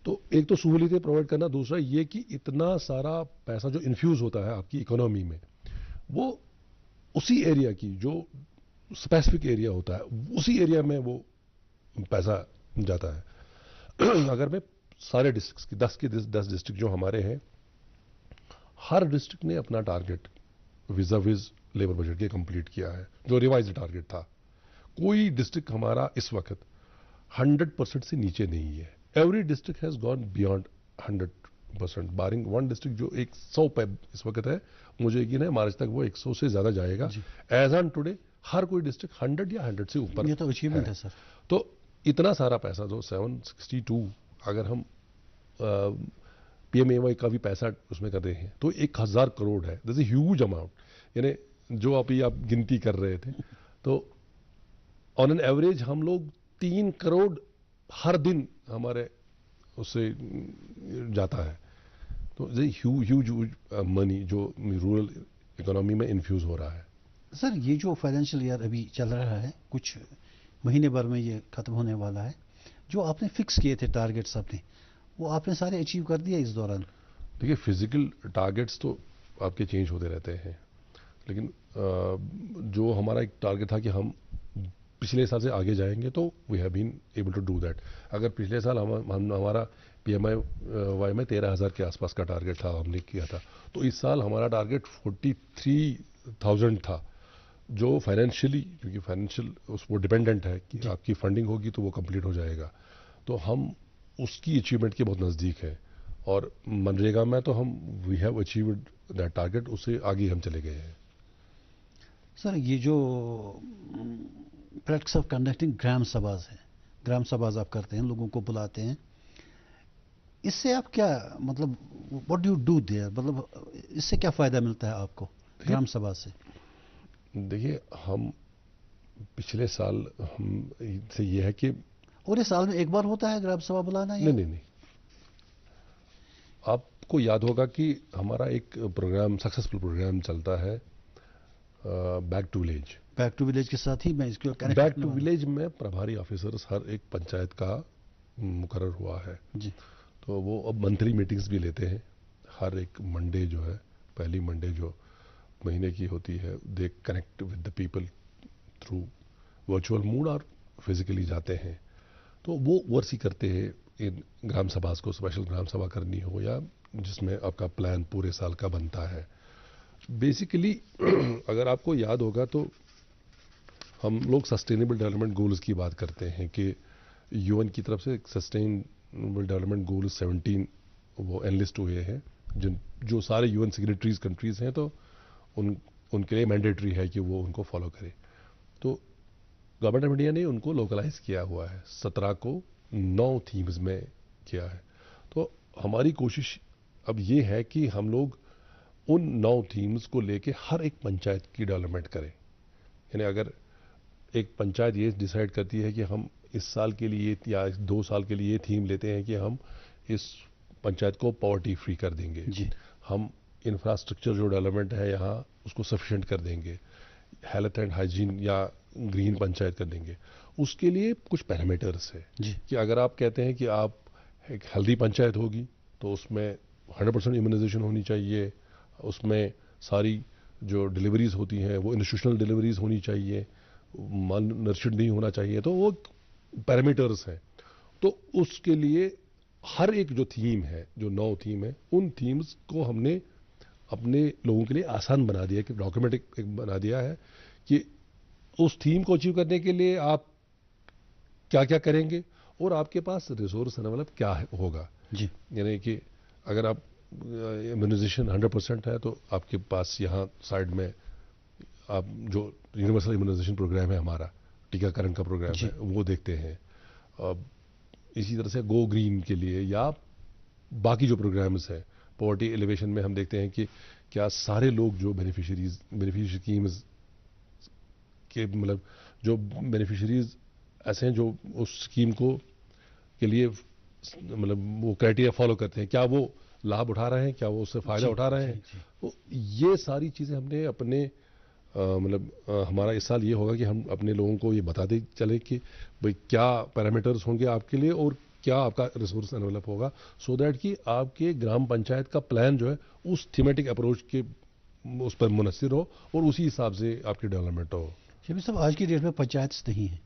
तो एक तो सहूलियतें प्रोवाइड करना, दूसरा ये कि इतना सारा पैसा जो इन्फ्यूज़ होता है आपकी इकोनॉमी में, वो उसी एरिया की जो स्पेसिफिक एरिया होता है उसी एरिया में वो पैसा जाता है। अगर मैं सारे डिस्ट्रिक्ट्स की 10 के 10 डिस्ट्रिक्ट जो हमारे हैं, हर डिस्ट्रिक्ट ने अपना टारगेट विज़ लेबर बजट के कंप्लीट किया है, जो रिवाइज्ड टारगेट था। कोई डिस्ट्रिक्ट हमारा इस वक्त 100% से नीचे नहीं है. Every district has gone beyond 100%, barring one district जो 100 पे इस वक्त है. मुझे यकीन है मार्च तक वो 100 से ज्यादा जाएगा. एज ऑन टुडे हर कोई डिस्ट्रिक्ट 100 या 100 से ऊपर. ये तो अचीवमेंट है सर. तो इतना सारा पैसा जो 762, अगर हम PMAY का भी पैसा उसमें कर रहे हैं तो 1000 करोड़ है. This is huge amount. यानी जो अभी आप गिनती कर रहे थे, तो ऑन एन एवरेज हम लोग 3 करोड़ हर दिन हमारे उससे जाता है. तो ह्यूज मनी जो रूरल इकोनॉमी में इन्फ्यूज हो रहा है. सर ये जो फाइनेंशियल ईयर अभी चल रहा है, कुछ महीने भर में ये खत्म होने वाला है, जो आपने फिक्स किए थे टारगेट्स अपने, वो आपने सारे अचीव कर दिए इस दौरान? देखिए फिजिकल टारगेट्स तो आपके चेंज होते रहते हैं, लेकिन जो हमारा एक टारगेट था कि हम पिछले साल से आगे जाएंगे, तो we have been able to do that. अगर पिछले साल हमारा PMAY में 13,000 के आसपास का टारगेट था, हमने किया था, तो इस साल हमारा टारगेट 43,000 था. जो फाइनेंशियली, क्योंकि फाइनेंशियल उस वो डिपेंडेंट है कि आपकी फंडिंग होगी तो वो कंप्लीट हो जाएगा, तो हम उसकी अचीवमेंट के बहुत नज़दीक है. और मनरेगा में तो हम we have achieved that target, उससे आगे हम चले गए हैं. सर ये जो practice of conducting gram sabhas है, ग्राम सभाज आप करते हैं, लोगों को बुलाते हैं, इससे आप क्या मतलब what do you do their, मतलब इससे क्या फ़ायदा मिलता है आपको ग्राम सभा से? देखिए हम पिछले साल हम से ये है कि, और ये साल में एक बार होता है ग्राम सभा बुलाना? नहीं, आपको याद होगा कि हमारा एक प्रोग्राम, सक्सेसफुल प्रोग्राम चलता है back to village. Back to village के साथ ही मैं इसको कनेक्ट, बैक टू विलेज में प्रभारी ऑफिसर्स हर एक पंचायत का मुकर्रर हुआ है जी. तो वो अब मंथली मीटिंग्स भी लेते हैं. हर एक मंडे जो है, पहली मंडे जो महीने की होती है, they connect with the people through virtual mood और फिजिकली जाते हैं. तो वो ओवरसी करते हैं इन ग्राम सभा को, स्पेशल ग्राम सभा करनी हो या जिसमें आपका प्लान पूरे साल का बनता है. बेसिकली अगर आपको याद होगा तो हम लोग सस्टेनेबल डेवलपमेंट गोल्स की बात करते हैं कि UN की तरफ से सस्टेनेबल डेवलपमेंट गोल 17 वो एनलिस्ट हुए हैं, जो सारे UN सिग्नेटरीज कंट्रीज हैं, तो उनके लिए मैंडेटरी है कि वो उनको फॉलो करें. तो गवर्नमेंट ऑफ इंडिया ने उनको लोकलाइज किया हुआ है. 17 को 9 थीम्स में किया है. तो हमारी कोशिश अब ये है कि हम लोग उन 9 थीम्स को लेके हर एक पंचायत की डेवलपमेंट करें. यानी अगर एक पंचायत ये डिसाइड करती है कि हम इस साल के लिए या 2 साल के लिए ये थीम लेते हैं कि हम इस पंचायत को पॉवर्टी फ्री कर देंगे जी. हम इंफ्रास्ट्रक्चर जो डेवलपमेंट है यहाँ उसको सफिशिएंट कर देंगे, हेल्थ एंड हाइजीन या ग्रीन पंचायत कर देंगे. उसके लिए कुछ पैरामीटर्स है कि अगर आप कहते हैं कि आप एक हेल्दी पंचायत होगी तो उसमें 100% इम्यूनाइजेशन होनी चाहिए, उसमें सारी जो डिलीवरीज होती हैं वो इंस्टीट्यूशनल डिलीवरीज होनी चाहिए, मान नर्चर्ड नहीं होना चाहिए, तो वो पैरामीटर्स हैं. तो उसके लिए हर एक जो थीम है, जो 9 थीम है, उन थीम्स को हमने अपने लोगों के लिए आसान बना दिया, कि डॉक्यूमेंट बना दिया है कि उस थीम को अचीव करने के लिए आप क्या क्या करेंगे और आपके पास रिसोर्स मतलब क्या होगा. यानी कि अगर आप इम्यूनाइजेशन 100% है तो आपके पास यहाँ साइड में आप जो यूनिवर्सल इम्यूनाइजेशन प्रोग्राम है हमारा, टीकाकरण का प्रोग्राम है, वो देखते हैं. इसी तरह से गो ग्रीन के लिए या बाकी जो प्रोग्राम्स हैं, पॉवर्टी एलिवेशन में हम देखते हैं कि क्या सारे लोग जो बेनिफिशियरी स्कीम्स के मतलब जो बेनिफिशियरीज ऐसे हैं जो उस स्कीम को के लिए मतलब वो क्राइटेरिया फॉलो करते हैं, क्या वो लाभ उठा रहे हैं, क्या वो उससे फायदा उठा रहे हैं. तो ये सारी चीज़ें हमने अपने मतलब हमारा इस साल ये होगा कि हम अपने लोगों को ये बताते चले कि भाई क्या पैरामीटर्स होंगे आपके लिए और क्या आपका रिसोर्स एनवेलप होगा, सो दैट कि आपके ग्राम पंचायत का प्लान जो है उस थीमेटिक अप्रोच के उस पर मुनस्सिर हो और उसी हिसाब से आपकी डेवलपमेंट हो. शबीर साहब आज की डेट में पंचायत नहीं है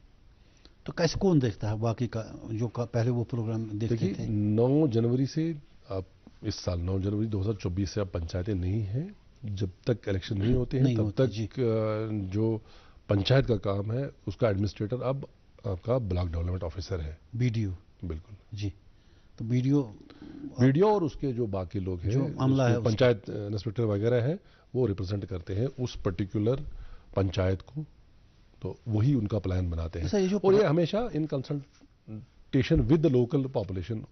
तो कैसे कौन देखता है बाकी का जो पहले वो प्रोग्राम देखते थे? 9 जनवरी से आप इस साल 9 जनवरी 2024 से अब पंचायतें नहीं हैं. जब तक इलेक्शन नहीं होते हैं तब तक जो पंचायत का काम है उसका एडमिनिस्ट्रेटर अब आपका ब्लॉक डेवलपमेंट ऑफिसर है, बीडीओ। बिल्कुल जी, तो बीडीओ और उसके जो बाकी लोग हैं, जो अमला है, पंचायत इंस्पेक्टर वगैरह हैं, वो रिप्रेजेंट करते हैं उस पर्टिकुलर पंचायत को, तो वही उनका प्लान बनाते हैं। और ये हमेशा in consultation with the local population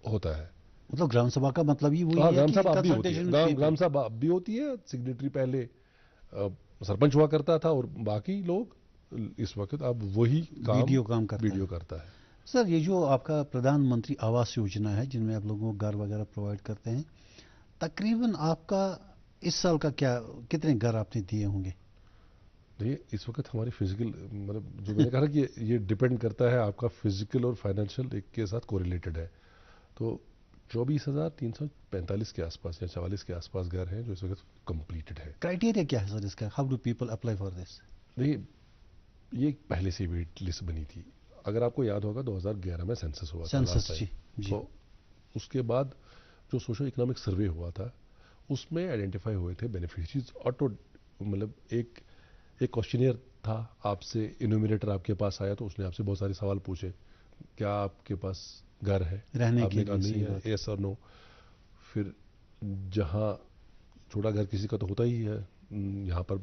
होता है। मतलब ग्राम सभा का मतलब ही वही है ग्राम कि सभा अब भी होती है, ग्राम सभा अब भी होती है। सिग्नेटरी पहले सरपंच हुआ करता था और बाकी लोग इस वक्त अब वही काम वीडियो करता है। सर, ये जो आपका प्रधानमंत्री आवास योजना है जिनमें आप लोगों को घर वगैरह प्रोवाइड करते हैं, तकरीबन आपका इस साल का कितने घर आपने दिए होंगे? देखिए, इस वक्त हमारी फिजिकल, मतलब जो मैंने कहा कि ये डिपेंड करता है, आपका फिजिकल और फाइनेंशियल एक के साथ कोरिलेटेड है। तो 24,345 के आसपास या 44 के आसपास घर हैं जो इस वक्त कंप्लीटेड है। क्राइटेरिया क्या है सर इसका? How do people apply for this? देखिए, ये पहले से वेट लिस्ट बनी थी। अगर आपको याद होगा 2011 में सेंसस हुआ था, जी। तो उसके बाद जो सोशो इकोनॉमिक सर्वे हुआ था उसमें आइडेंटिफाई हुए थे बेनिफिशियरीज। ऑटो मतलब एक क्वेश्चनियर था, आपसे इन्यूमरेटर आपके पास आया तो उसने आपसे बहुत सारे सवाल पूछे, क्या आपके पास घर है, रहने आपने के कहा नहीं है, यस और नो। फिर जहाँ छोटा घर किसी का तो होता ही है, यहाँ पर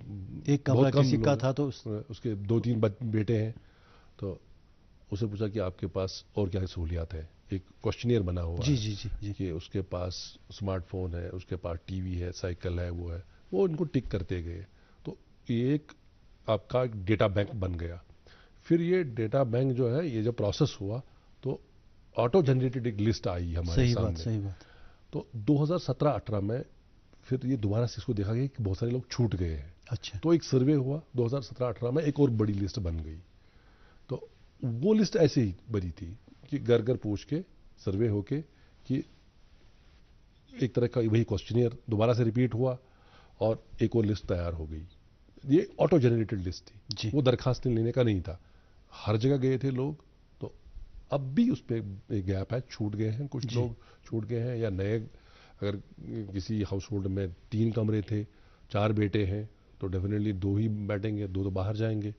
एक कमरा किसी का था तो उसके 2-3 बेटे हैं, तो उसे पूछा कि आपके पास और क्या सहूलियात है। एक क्वेश्चनियर बना हुआ जी, है जी, जी, जी। कि उसके पास स्मार्टफोन है, उसके पास टीवी है, साइकिल है, वो उनको टिक करते गए। तो ये एक आपका डेटा बैंक बन गया। फिर ये डेटा बैंक जो है, ये जब प्रोसेस हुआ तो ऑटो जनरेटेड एक लिस्ट आई हमारे सामने। सही बात। तो 2017-18 में फिर ये दोबारा से इसको देखा गया कि बहुत सारे लोग छूट गए हैं। अच्छा। तो एक सर्वे हुआ 2017-18 में, एक और बड़ी लिस्ट बन गई। तो वो लिस्ट ऐसे ही बनी थी कि घर घर पूछ के सर्वे होके कि एक तरह का वही क्वेश्चनियर दोबारा से रिपीट हुआ और एक और लिस्ट तैयार हो गई। ये ऑटो जनरेटेड लिस्ट थी, वो दरखास्त लेने का नहीं था। हर जगह गए थे लोग। तो अब भी उस पर एक गैप है, छूट गए हैं कुछ लोग, छूट गए हैं। या नए, अगर किसी हाउस होल्ड में 3 कमरे थे, 4 बेटे हैं, तो डेफिनेटली 2 ही बैठेंगे, 2 तो बाहर जाएंगे,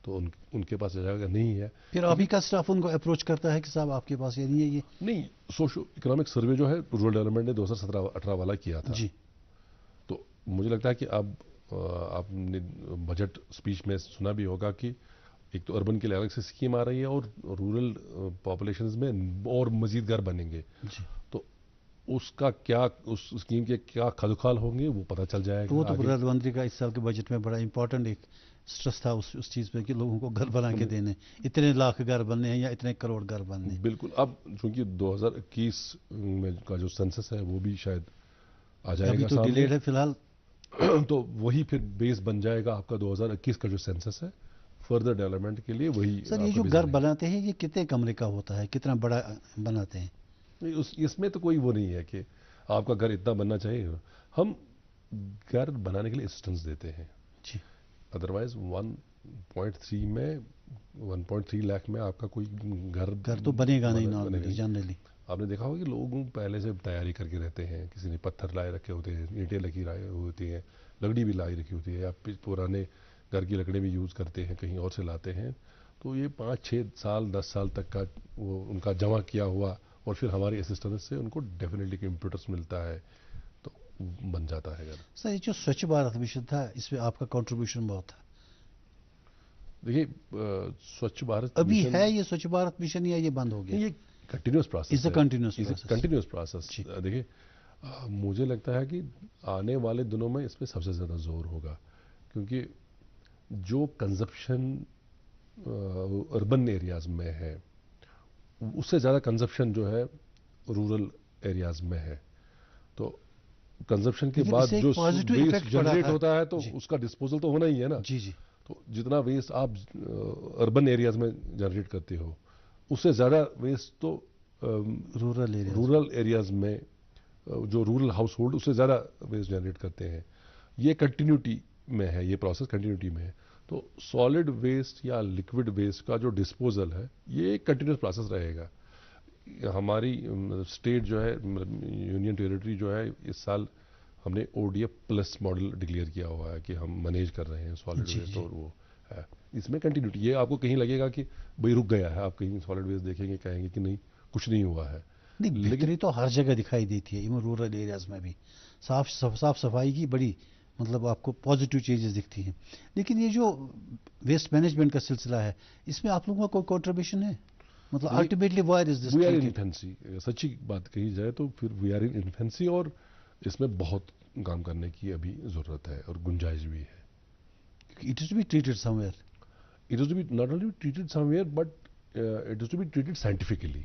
तो उनके पास जगह नहीं है। फिर अभी का स्टाफ उनको अप्रोच करता है कि साहब आपके पास ये नहीं है। ये नहीं, सोशो इकोनॉमिक सर्वे जो है रूरल डेवलपमेंट ने 2017-18 वाला किया था जी। तो मुझे लगता है कि अब आपने बजट स्पीच में सुना भी होगा कि एक तो अर्बन के लिए अलग से स्कीम आ रही है और रूरल पॉपुलेशंस में और मजीद घर बनेंगे जी। तो उसका क्या, उस स्कीम के क्या खदखाल होंगे वो पता चल जाएगा। तो वो तो प्रधानमंत्री का इस साल के बजट में बड़ा इंपॉर्टेंट एक स्ट्रेस था उस चीज़ पे कि लोगों को घर बना के देने, इतने लाख घर बनने हैं या इतने करोड़ घर बनने। बिल्कुल। अब चूंकि 2021 में का जो सेंसस है वो भी शायद आ जाएगा, अभी तो डिलेड है फिलहाल। तो वही फिर बेस बन जाएगा आपका 2021 का जो सेंसस है फर्दर डेवलपमेंट के लिए। वही सर, ये जो घर बनाते हैं ये कितने कमरे का होता है, कितना बड़ा बनाते हैं? इसमें तो कोई वो नहीं है कि आपका घर इतना बनना चाहिए। हम घर बनाने के लिए असिस्टेंस देते हैं जी। अदरवाइज 1.3 लाख में आपका कोई घर तो बनेगा नहीं नॉर्मली, जनरली। आपने देखा होगा कि लोग पहले से तैयारी करके रहते हैं। किसी ने पत्थर लाए रखे होते हैं, ईंटें लगी होती हैं, लकड़ी भी लाई रखी होती है, या पुराने घर की लकड़ी भी यूज़ करते हैं, कहीं और से लाते हैं। तो ये 5-6 साल 10 साल तक का वो उनका जमा किया हुआ, और फिर हमारी असिस्टेंस से उनको डेफिनेटली कंप्यूटर्स मिलता है तो बन जाता है घर। सर, ये जो स्वच्छ भारत मिशन था इसमें आपका कंट्रीब्यूशन बहुत था। देखिए, स्वच्छ भारत अभी है ये स्वच्छ भारत मिशन या ये बंद हो गया? ये कंटिन्यूस प्रोसेस है। Continuous process. देखिए, मुझे लगता है कि आने वाले दिनों में इसमें सबसे ज़्यादा जोर होगा, क्योंकि जो कंजप्शन अर्बन एरियाज में है उससे ज़्यादा कंजप्शन जो है रूरल एरियाज में है। तो कंजप्शन के बाद जो वेस्ट जनरेट होता है तो उसका डिस्पोजल तो होना ही है ना। जी जी। तो जितना वेस्ट आप अर्बन एरियाज में जनरेट करते हो उससे ज़्यादा वेस्ट तो रूरल एरियाज में, जो रूरल हाउस होल्ड उससे ज़्यादा वेस्ट जनरेट करते हैं। ये कंटिन्यूटी में है, ये प्रोसेस कंटिन्यूटी में है। तो सॉलिड वेस्ट या लिक्विड वेस्ट का जो डिस्पोजल है ये एक कंटिन्यूस प्रोसेस रहेगा। हमारी स्टेट जो है, यूनियन टेरिटरी जो है, इस साल हमने ODF+ मॉडल डिक्लेयर किया हुआ है कि हम मैनेज कर रहे हैं सॉलिड वेस्ट, और वो है। इसमें कंटिन्यूटी, ये आपको कहीं लगेगा कि भाई रुक गया है, आप कहीं सॉलिड वेस्ट देखेंगे कहेंगे कि नहीं कुछ नहीं हुआ है। नहीं, बेहतरी तो हर जगह दिखाई देती है, इवन रूरल एरियाज में भी साफ सफाई की बड़ी मतलब आपको पॉजिटिव चेंजेस दिखती हैं। लेकिन ये जो वेस्ट मैनेजमेंट का सिलसिला है, इसमें आप लोगों का कोई कॉन्ट्रीब्यूशन है? मतलब ultimately where is this? We are in infancy, सच्ची बात कही जाए तो फिर वी आर इन इन्फेंसी, और इसमें बहुत काम करने की अभी ज़रूरत है और गुंजाइश भी है। It is to be treated somewhere, it is to be not only treated somewhere but it is to be treated scientifically.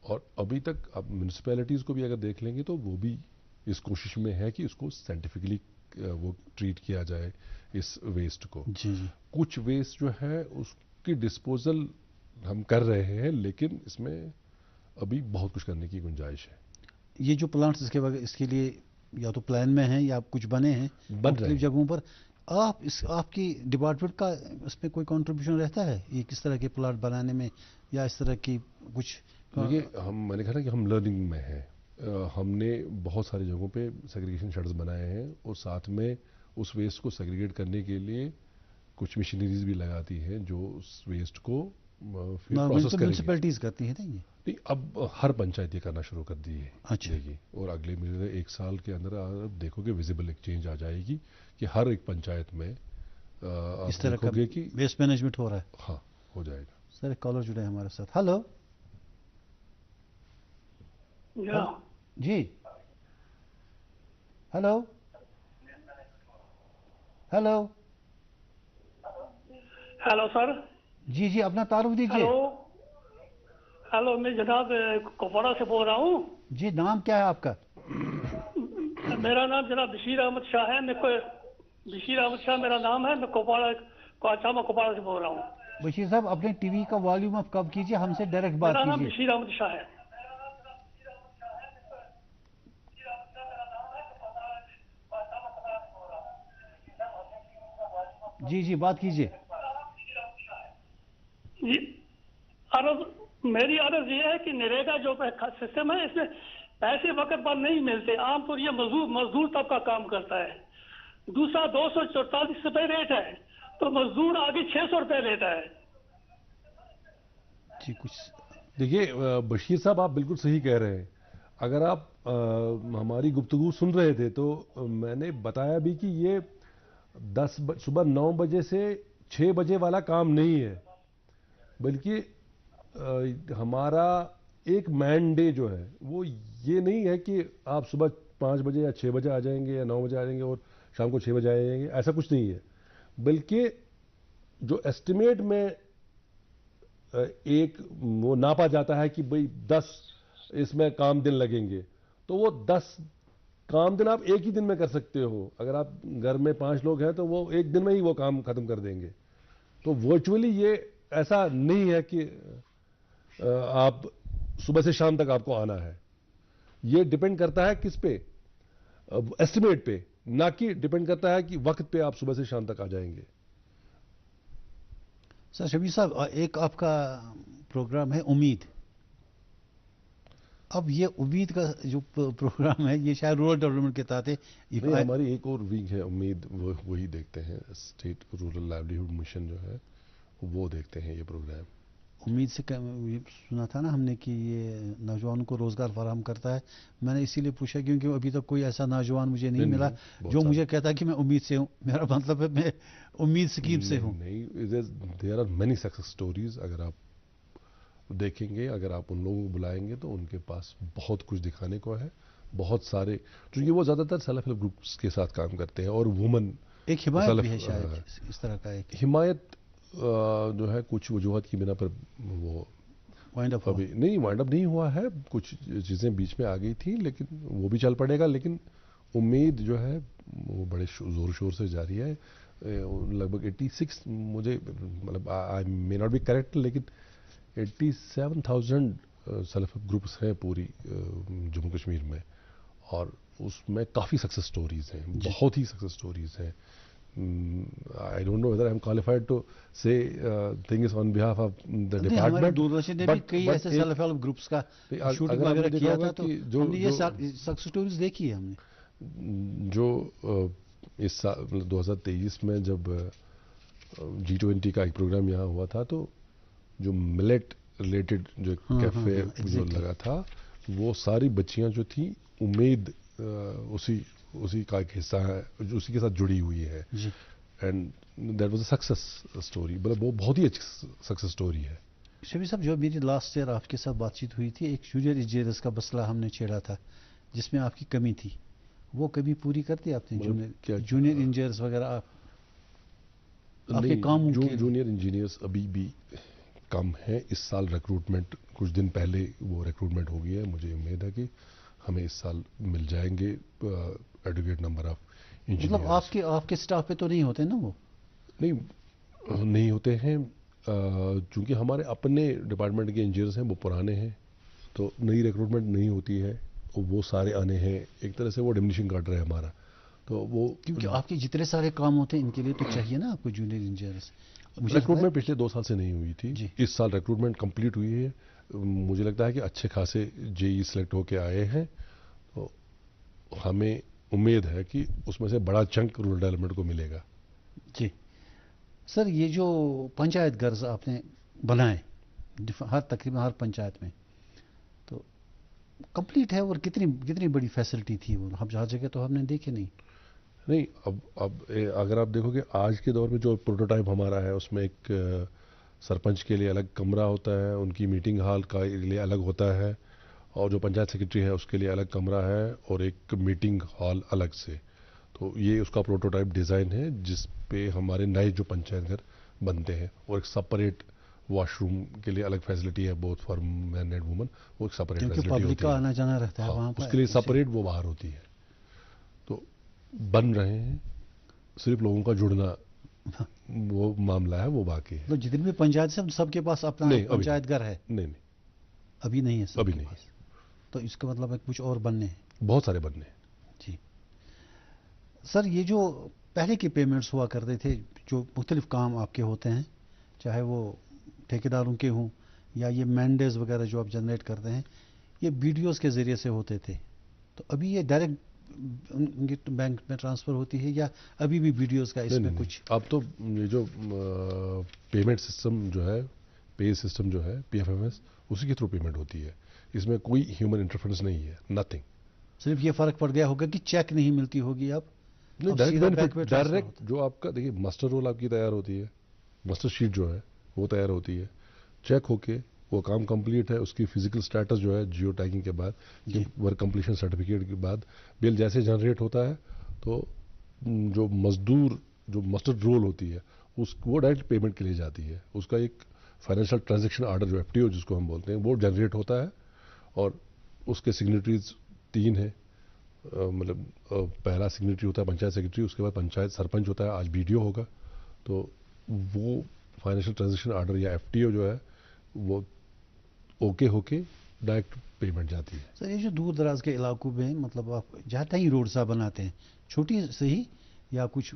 और अभी तक आप म्यूनिसिपैलिटीज़ को भी अगर देख लेंगे तो वो भी इस कोशिश में है कि इसको साइंटिफिकली वो ट्रीट किया जाए इस वेस्ट को। जी जी। कुछ वेस्ट जो है उसकी डिस्पोजल हम कर रहे हैं, लेकिन इसमें अभी बहुत कुछ करने की गुंजाइश है। ये जो प्लांट्स इसके लिए या तो प्लान में हैं या कुछ बने हैं बन रहे हैं जगहों पर, आपकी डिपार्टमेंट का इसमें कोई कंट्रीब्यूशन रहता है ये किस तरह के प्लांट बनाने में या इस तरह की कुछ? देखिए मैंने कहा ना कि हम लर्निंग में हैं। हमने बहुत सारी जगहों पे सेग्रीगेशन शेड्स बनाए हैं और साथ में उस वेस्ट को सेग्रीगेट करने के लिए कुछ मशीनरीज भी लगाती हैं जो उस वेस्ट को फिर प्रोसेस करेंगी। म्यूनिसिपैलिटीज करती हैं नहीं, अब हर पंचायत ये करना शुरू कर दी है। अच्छा। देखिए, और अगले मेरे 1 साल के अंदर आप देखोगे विजिबल एक चेंज आ जाएगी कि हर एक पंचायत में इस तरह का कि वेस्ट मैनेजमेंट हो रहा है। हाँ, हो जाएगा। सर एक कॉलर जुड़े हैं हमारे साथ। हेलो जी, हेलो हेलो हेलो सर। जी जी, अपना तारुफ दीजिए। हेलो हेलो, मैं जनाब कुपवाड़ा से बोल रहा हूँ। जी, नाम क्या है आपका? मेरा नाम जनाब बशीर अहमद शाह है। बशीर अहमद शाह मेरा नाम है। मैं कुपवाड़ा से बोल रहा हूँ। बशीर साहब, अपने टीवी का वॉल्यूम आप कम कीजिए, हमसे डायरेक्ट बात कीजिए। मेरा नाम बशीर अहमद शाह है। जी जी, बात कीजिए। जी, मेरी अर्ज ये है कि नरेगा जो सिस्टम है इसमें पैसे वक्त पर नहीं मिलते। आमतौर ये मजदूर तबका काम करता है। दूसरा 244 रुपए रेट है तो मजदूर आगे 600 रुपए लेता है। जी कुछ देखिए बशीर साहब, आप बिल्कुल सही कह रहे हैं। अगर आप हमारी गुफ्तगू सुन रहे थे तो मैंने बताया भी कि ये सुबह 9 बजे से 6 बजे वाला काम नहीं है, बल्कि हमारा एक मैन डे जो है वो ये नहीं है कि आप सुबह 5 बजे या 6 बजे आ जाएंगे या 9 बजे आ जाएंगे और शाम को 6 बजे आ जाएंगे, ऐसा कुछ नहीं है। बल्कि जो एस्टिमेट में एक वो नापा जाता है कि भाई 10 इसमें काम दिन लगेंगे, तो वो 10 काम दिन आप एक ही दिन में कर सकते हो। अगर आप घर में 5 लोग हैं तो वो एक दिन में ही वो काम खत्म कर देंगे। तो वर्चुअली ये ऐसा नहीं है कि आप सुबह से शाम तक आपको आना है। ये डिपेंड करता है किस पे, एस्टिमेट पे, ना कि डिपेंड करता है कि वक्त पे आप सुबह से शाम तक आ जाएंगे। सर शबीर साहब, एक आपका प्रोग्राम है उम्मीद। अब ये उम्मीद का जो प्रोग्राम है ये शायद रूरल डेवलपमेंट के तहत है। हमारी एक और विंग है उम्मीद, वही देखते हैं। स्टेट रूरल लाइवलीहुड मिशन जो है वो देखते हैं ये प्रोग्राम। उम्मीद से सुना था ना हमने कि ये नौजवानों को रोजगार फराहम करता है। मैंने इसीलिए पूछा क्योंकि अभी तक कोई ऐसा नौजवान मुझे नहीं मिला जो मुझे कहता कि मैं उम्मीद से हूँ। मेरा मतलब है मैं उम्मीद स्कीम से हूँ। नहीं, there are many success stories. अगर आप देखेंगे, अगर आप उन लोगों को बुलाएंगे तो उनके पास बहुत कुछ दिखाने को है। बहुत सारे, क्योंकि वो ज्यादातर सेल्फ हेल्प ग्रुप्स के साथ काम करते हैं और वुमन एक हिमायत भी है शायद इस तरह का। एक हिमायत जो है कुछ वजूहत की बिना पर वो वाइंड अप अभी नहीं वाइंड अप नहीं हुआ है। कुछ चीज़ें बीच में आ गई थी, लेकिन वो भी चल पड़ेगा। लेकिन उम्मीद जो है वो बड़े जोर शोर से जारी है। लगभग 86, मुझे मतलब आई मे नॉट बी करेक्ट, लेकिन 87,000 सेल्फ हेल्प ग्रुप्स हैं पूरी जम्मू कश्मीर में, और उसमें काफ़ी सक्सेस स्टोरीज हैं, बहुत ही सक्सेस स्टोरीज हैं। I don't know whether I'm qualified to say things on behalf of the department. Doordarshan ने भी कई ऐसे सेल्फ हेल्प ग्रुप्स का शूटिंग वगैरह किया था, तो हमने ये सक्सेस स्टोरीज देखी है हमने। जो इस साल 2023 में जब G20 का एक प्रोग्राम यहाँ हुआ था, तो जो मिलेट रिलेटेड जो कैफे जो लगा था, वो सारी बच्चियां जो थी उम्मीद उसी का एक हिस्सा है, जो उसी के साथ जुड़ी हुई है। And that was a success story, मतलब वो बहुत ही अच्छी सक्सेस स्टोरी है। शबीर साहब, जो मेरी लास्ट ईयर आपके साथ बातचीत हुई थी, एक जूनियर इंजीनियर्स का मसला हमने छेड़ा था जिसमें आपकी कमी थी, वो कभी पूरी कर दी आपने? जूनियर इंजीनियर्स वगैरह आपके काम जूनियर इंजीनियर्स अभी भी कम है। इस साल रिक्रूटमेंट, कुछ दिन पहले वो रिक्रूटमेंट हो गई है, मुझे उम्मीद है कि हमें इस साल मिल जाएंगे एडुकेट नंबर ऑफ इंजीनियर्स। मतलब आपके स्टाफ पे तो नहीं होते ना वो? नहीं होते हैं, चूंकि हमारे अपने डिपार्टमेंट के इंजीनियर्स हैं, वो पुराने हैं, तो नई रिक्रूटमेंट नहीं होती है, वो सारे आने हैं। एक तरह से वो डिमिनिशिंग कार्ड है हमारा, तो वो क्योंकि आपके जितने सारे काम होते हैं इनके लिए तो चाहिए ना आपको जूनियर इंजीनियर्स। रिक्रूटमेंट पिछले 2 साल से नहीं हुई थी, इस साल रिक्रूटमेंट कंप्लीट हुई है। मुझे लगता है कि अच्छे खासे जेई सिलेक्ट होके आए हैं, तो हमें उम्मीद है कि उसमें से बड़ा चंक रूरल डेवलपमेंट को मिलेगा। जी सर, ये जो पंचायत घर आपने बनाए तकरीबन हर पंचायत में, तो कंप्लीट है, और कितनी बड़ी फैसिलिटी थी वो? हम हर जगह तो हमने देखे नहीं। अब अगर आप देखोगे आज के दौर में जो प्रोटोटाइप हमारा है, उसमें एक सरपंच के लिए अलग कमरा होता है, उनकी मीटिंग हॉल का लिए अलग होता है, और जो पंचायत सेक्रेटरी है उसके लिए अलग कमरा है, और एक मीटिंग हॉल अलग से। तो ये उसका प्रोटोटाइप डिज़ाइन है जिस पे हमारे नए जो पंचायत घर बनते हैं, और एक सेपरेट वॉशरूम के लिए अलग फैसिलिटी है, both for man and woman, वो एक सेपरेट फैसिलिटी होती है। पब्लिक का आना जाना रहता है वहाँ पर, उसके लिए सेपरेट वो बाहर होती है। तो बन रहे हैं, सिर्फ लोगों का जुड़ना वो मामला है, वो बाकी है। तो जितने भी पंचायत से सबके पास अपना पंचायत घर है? नहीं, अभी नहीं है, अभी नहीं। तो इसका मतलब है कुछ और बनने हैं? बहुत सारे बनने हैं जी सर। ये जो पहले की पेमेंट्स हुआ करते थे, जो मुख्तलिफ काम आपके होते हैं, चाहे वो ठेकेदारों के हों या ये मैंडेज वगैरह जो आप जनरेट करते हैं, ये वीडियोस के ज़रिए से होते थे, तो अभी ये डायरेक्ट बैंक में ट्रांसफ़र होती है या अभी भी वीडियोस का इसमें कुछ? अब तो ये जो पेमेंट सिस्टम जो है, पे सिस्टम जो है, PFMS, उसी के थ्रू पेमेंट होती है। इसमें कोई ह्यूमन इंटरफेरेंस नहीं है, नथिंग। सिर्फ ये फ़र्क पड़ गया होगा कि चेक नहीं मिलती होगी अब डायरेक्ट जो आपका, देखिए मास्टर रोल आपकी तैयार होती है, मास्टर शीट जो है वो तैयार होती है, चेक होके वो काम कंप्लीट है, उसकी फिजिकल स्टेटस जो है जियो टैगिंग के बाद, वर्क कंप्लीशन सर्टिफिकेट के बाद बिल जैसे जनरेट होता है, तो जो मजदूर जो मास्टर रोल होती है वो डायरेक्ट पेमेंट के लिए जाती है। उसका एक फाइनेंशियल ट्रांजैक्शन ऑर्डर जो FTO जिसको हम बोलते हैं, वो जनरेट होता है, और उसके सिग्नेटरीज 3 हैं। मतलब पहला सिग्नेटरी होता है पंचायत सेक्रेटरी, उसके बाद पंचायत सरपंच होता है, आज BDO होगा, तो वो फाइनेंशियल ट्रांजैक्शन ऑर्डर या FTO जो है वो ओके होके डायरेक्ट पेमेंट जाती है। सर, ये जो दूर दराज के इलाकों में, मतलब आप जहाँ ही रोड सा बनाते हैं, छोटी से ही या कुछ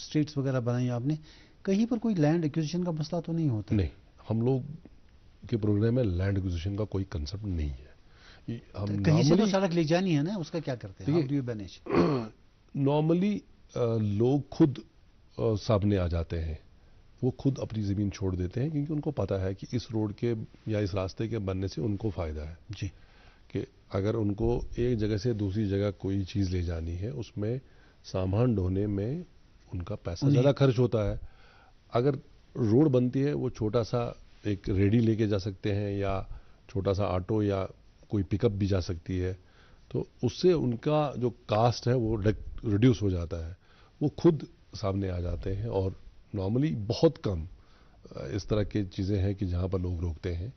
स्ट्रीट्स वगैरह बनाई आपने, कहीं पर कोई लैंड एक्विजिशन का मसला तो नहीं होता? नहीं, हम लोग के प्रोग्राम में लैंड एक्विजिशन का कोई कंसेप्ट नहीं है। हम कहीं से तो सड़क ले जानी है ना, उसका क्या करते हैं? नॉर्मली लोग खुद सामने आ जाते हैं, वो खुद अपनी ज़मीन छोड़ देते हैं, क्योंकि उनको पता है कि इस रोड के या इस रास्ते के बनने से उनको फ़ायदा है जी। कि अगर उनको एक जगह से दूसरी जगह कोई चीज़ ले जानी है, उसमें सामान ढोने में उनका पैसा ज़्यादा खर्च होता है। अगर रोड बनती है, वो छोटा सा एक रेडी लेके जा सकते हैं, या छोटा सा ऑटो या कोई पिकअप भी जा सकती है, तो उससे उनका जो कास्ट है वो रिड्यूस हो जाता है, वो खुद सामने आ जाते हैं। और नॉर्मली बहुत कम इस तरह की चीज़ें हैं कि जहाँ पर लोग रोकते हैं।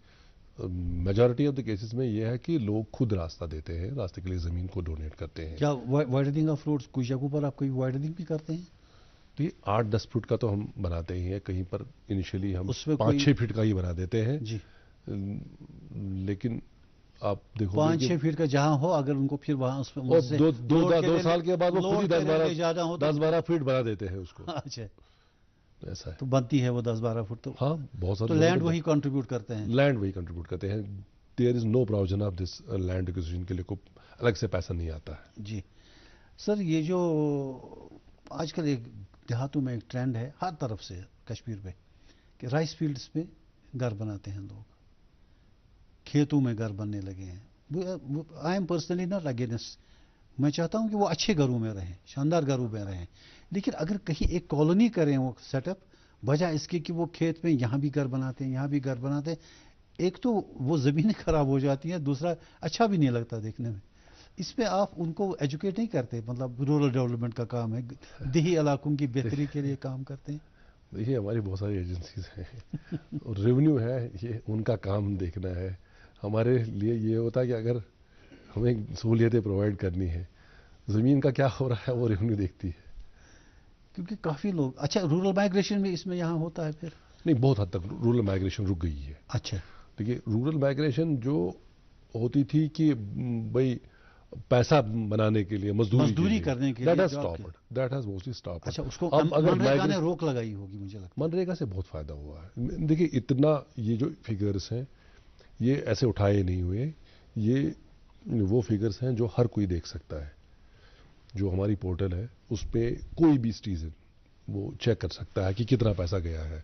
मेजॉरिटी ऑफ द केसेस में ये है कि लोग खुद रास्ता देते हैं, रास्ते के लिए ज़मीन को डोनेट करते हैं। क्या वाइडनिंग ऑफ रोड्स कुछ जगहों पर आप कोई वाइडनिंग भी करते हैं? तो ये 8-10 फुट का तो हम बनाते ही हैं, कहीं पर इनिशियली हम 5-6 फीट का ही बना देते हैं जी। लेकिन आप देखो 5-6 फीट का जहां हो, अगर उनको फिर वहां उसमें 2 साल के बाद वो खुद ही 10-12 फीट बना देते हैं उसको। अच्छा, ऐसा है। तो बनती है वो 10-12 फुट तो? हाँ, बहुत सारे। तो लैंड वही कंट्रीब्यूट करते हैं? लैंड वही कंट्रीब्यूट करते हैं। There is no provision of this land acquisition के लिए कोई अलग से पैसा नहीं आता है। जी सर, ये जो आजकल एक देहातों में एक ट्रेंड है, हर तरफ से कश्मीर में कि राइस फील्ड्स में घर बनाते हैं लोग, खेतों में घर बनने लगे हैं। I am personally not against, मैं चाहता हूं कि वो अच्छे घरों में रहें, शानदार घरों में रहें, लेकिन अगर कहीं एक कॉलोनी करें वो सेटअप, बजाय इसके कि वो खेत में यहाँ भी घर बनाते हैं यहाँ भी घर बनाते हैं, एक तो वो ज़मीनें खराब हो जाती हैं, दूसरा अच्छा भी नहीं लगता देखने में। इस पे आप उनको एजुकेट नहीं करते? मतलब रूरल डेवलपमेंट का काम है, देही इलाकों की बेहतरी के लिए काम करते हैं। देखिए हमारी बहुत सारी एजेंसीज हैं और रेवेन्यू है, ये उनका काम देखना है। हमारे लिए ये होता है कि अगर हमें सहूलियतें प्रोवाइड करनी है, ज़मीन का क्या हो रहा है वो रेवेन्यू देखती है। क्योंकि काफ़ी लोग, अच्छा रूरल माइग्रेशन भी इसमें यहाँ होता है फिर? नहीं, बहुत हद तक रूरल माइग्रेशन रुक गई है। अच्छा, देखिए रूरल माइग्रेशन जो होती थी कि भाई पैसा बनाने के लिए, मजदूरी करने के लिए, लिए, दैट हैज मोस्टली स्टॉप्ड। अच्छा, उसको अब अगर मनरेगा ने रोक लगाई होगी मुझे लगता है। मनरेगा से बहुत फायदा हुआ है। देखिए इतना ये जो फिगर्स हैं ये ऐसे उठाए नहीं हुए, ये वो फिगर्स हैं जो हर कोई देख सकता है। जो हमारी पोर्टल है उस पर कोई भी सिटीजन वो चेक कर सकता है कि कितना पैसा गया है।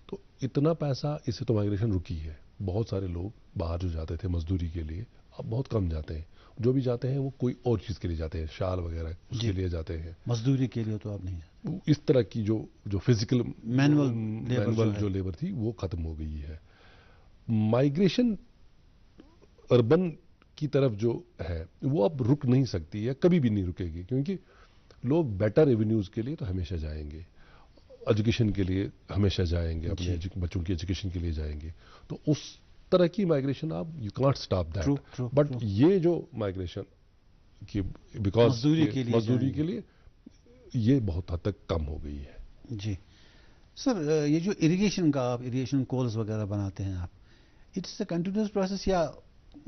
तो इतना पैसा, इससे तो माइग्रेशन रुकी है। बहुत सारे लोग बाहर जो जाते थे मजदूरी के लिए अब बहुत कम जाते हैं, जो भी जाते हैं वो कोई और चीज़ के लिए जाते हैं, शाल वगैरह उसके लिए जाते हैं, मजदूरी के लिए तो आप नहीं। इस तरह की जो फिजिकल मैनुअल जो लेबर थी वो खत्म हो गई है। माइग्रेशन अर्बन की तरफ जो है वो अब रुक नहीं सकती है, कभी भी नहीं रुकेगी, क्योंकि लोग बेटर रेवेन्यूज के लिए तो हमेशा जाएंगे, एजुकेशन के लिए हमेशा जाएंगे, अपने बच्चों की एजुकेशन के लिए जाएंगे। तो उस तरह की माइग्रेशन आप you can not stop that. But ये जो माइग्रेशन की बिकॉज मजदूरी के लिए ये बहुत हद तक कम हो गई है। जी सर, ये जो इरिगेशन का आप इरिगेशन कोल्स वगैरह बनाते हैं आप, इट्स अ कंटिन्यूअस प्रोसेस या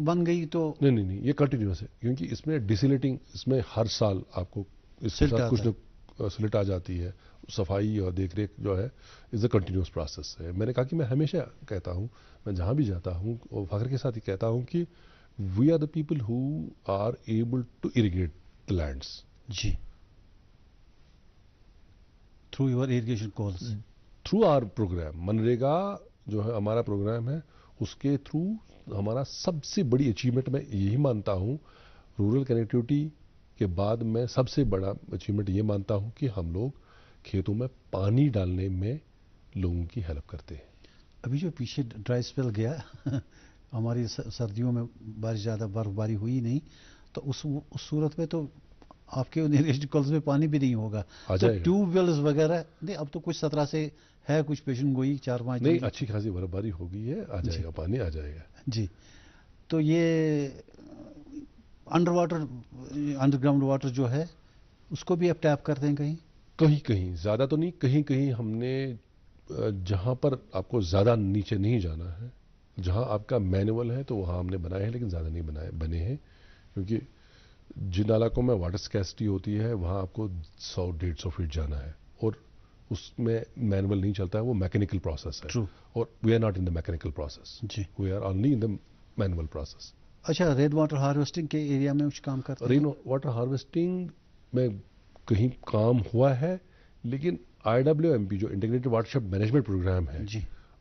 बन गई तो? नहीं, ये कंटिन्यूअस है, क्योंकि इसमें डिसिलेटिंग, इसमें हर साल आपको इसके साथ कुछ न सिलट आ जाती है। सफाई और देखरेख जो है इज अ कंटिन्यूअस प्रोसेस है। मैंने कहा कि मैं हमेशा कहता हूँ, मैं जहाँ भी जाता हूँ और फख्र के साथ ही कहता हूँ कि we are the people who are able to irrigate the lands. जी, through your irrigation calls, through our programme मनरेगा जो है हमारा प्रोग्राम है, उसके थ्रू हमारा सबसे बड़ी अचीवमेंट मैं यही मानता हूँ, रूरल कनेक्टिविटी के बाद मैं सबसे बड़ा अचीवमेंट ये मानता हूँ कि हम लोग खेतों में पानी डालने में लोगों की हेल्प करते हैं। अभी जो पीछे ड्राई स्पेल गया हमारी सर्दियों में बारिश ज़्यादा बर्फबारी हुई नहीं, तो उस सूरत में तो आपके इरिगेशन कॉल्स में पानी भी नहीं होगा, तो ट्यूबवेल्स वगैरह नहीं, अब तो कुछ 17 से है कुछ पेशन गोई 4-5 नहीं, अच्छी खासी बर्फबारी हो गई है, आ जाएगा पानी, आ जाएगा जी। तो ये अंडरग्राउंड वाटर जो है उसको भी आप टैप करते हैं कहीं ज़्यादा तो नहीं, कहीं हमने जहाँ पर आपको ज़्यादा नीचे नहीं जाना है, जहाँ आपका मैनुअल है तो वहाँ हमने बनाए हैं, लेकिन ज़्यादा नहीं बने हैं, क्योंकि जिन इलाकों में वाटर स्कैसिटी होती है वहाँ आपको 100-150 फीट जाना है और उसमें मैनुअल नहीं चलता है, वो मैकेनिकल प्रोसेस है। और we are not in the mechanical process, we are only in the manual process. अच्छा, रेन वाटर हार्वेस्टिंग के एरिया में कुछ काम करते हैं? रेन वाटर हार्वेस्टिंग में कहीं काम हुआ है, लेकिन IWMP जो इंटीग्रेटेड वाटरशेड मैनेजमेंट प्रोग्राम है जी,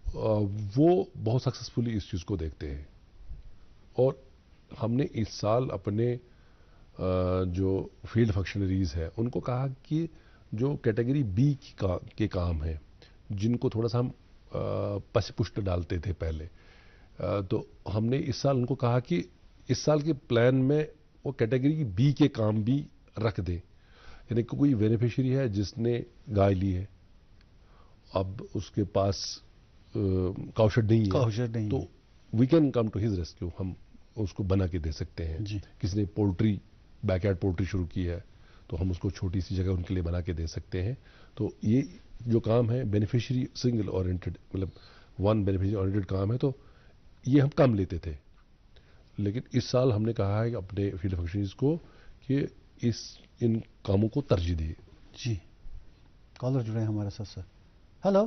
वो बहुत सक्सेसफुली इस चीज़ को देखते हैं। और हमने इस साल अपने जो फील्ड फंक्शनरीज है उनको कहा कि जो कैटेगरी बी के काम है, जिनको थोड़ा सा हम पशपुष्ट डालते थे पहले, तो हमने इस साल उनको कहा कि इस साल के प्लान में वो कैटेगरी बी के काम भी रख दें। यानी कि कोई बेनिफिशियरी है जिसने गाय ली है, अब उसके पास काउशेड नहीं है, तो we can come to his rescue, हम उसको बना के दे सकते हैं। किसी ने पोल्ट्री, बैकयार्ड पोल्ट्री शुरू की है, तो हम उसको छोटी सी जगह उनके लिए बना के दे सकते हैं। तो ये जो काम है बेनिफिशियरी सिंगल ओरिएंटेड, मतलब वन बेनिफिशियरी ओरिएंटेड काम है, तो ये हम कम लेते थे। लेकिन इस साल हमने कहा है अपने फील्ड फंक्शनरीज को कि इन कामों को तरजीह दिए। जी, कॉलर जुड़े हैं हमारे साथ सर। हेलो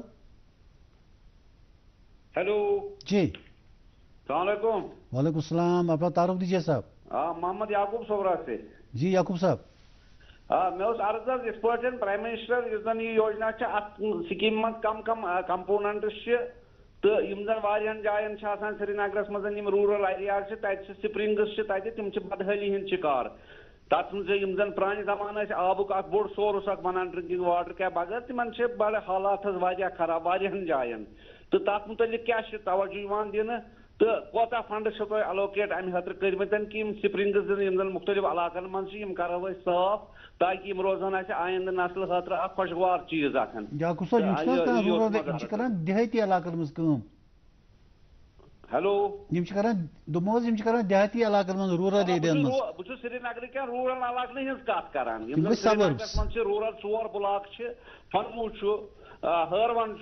जी, अस्सलाम वालेकुम। वालेकुम सलाम, अपना तारुफ दीजिए साहब। मोहम्मद याकूब सोबरा से। जी याकूब साहब। मे अर्ज इस प्राइम मिनिस्टर इस ये योजना स्कीम मज कम कम कंपोनेंट्स तो जन जायन श्रीनगर मज रूरल एरियाज तत स्प्रिंग्स तम बदहाली हंद शिकार तथ जन प्रान जमान आबुक बोड़ सोर्स बनान ड्रिंकिंग वाटर क्या बगैर तिमन बड़े हालात खराब वारियान जायन तो तथ मुतलिक क्या तवज्जो दिन तो कोता फंड अलोकेट अमे खतर कर्मत कि स्प्रिंग्स दिन मुख्तलिफ इलाकन मं करो साफ ताकि रोजान आइंद नस्ल खतर खुशगवार चीज देहाती इलाकन मं हेलो देहाती इलाकन मं रूरल एरिया बहुत श्रीनगर क्या रूरल इलाकन हज कत कर श्रीनगर रूरल 4 ब्लॉक फनमू हरवन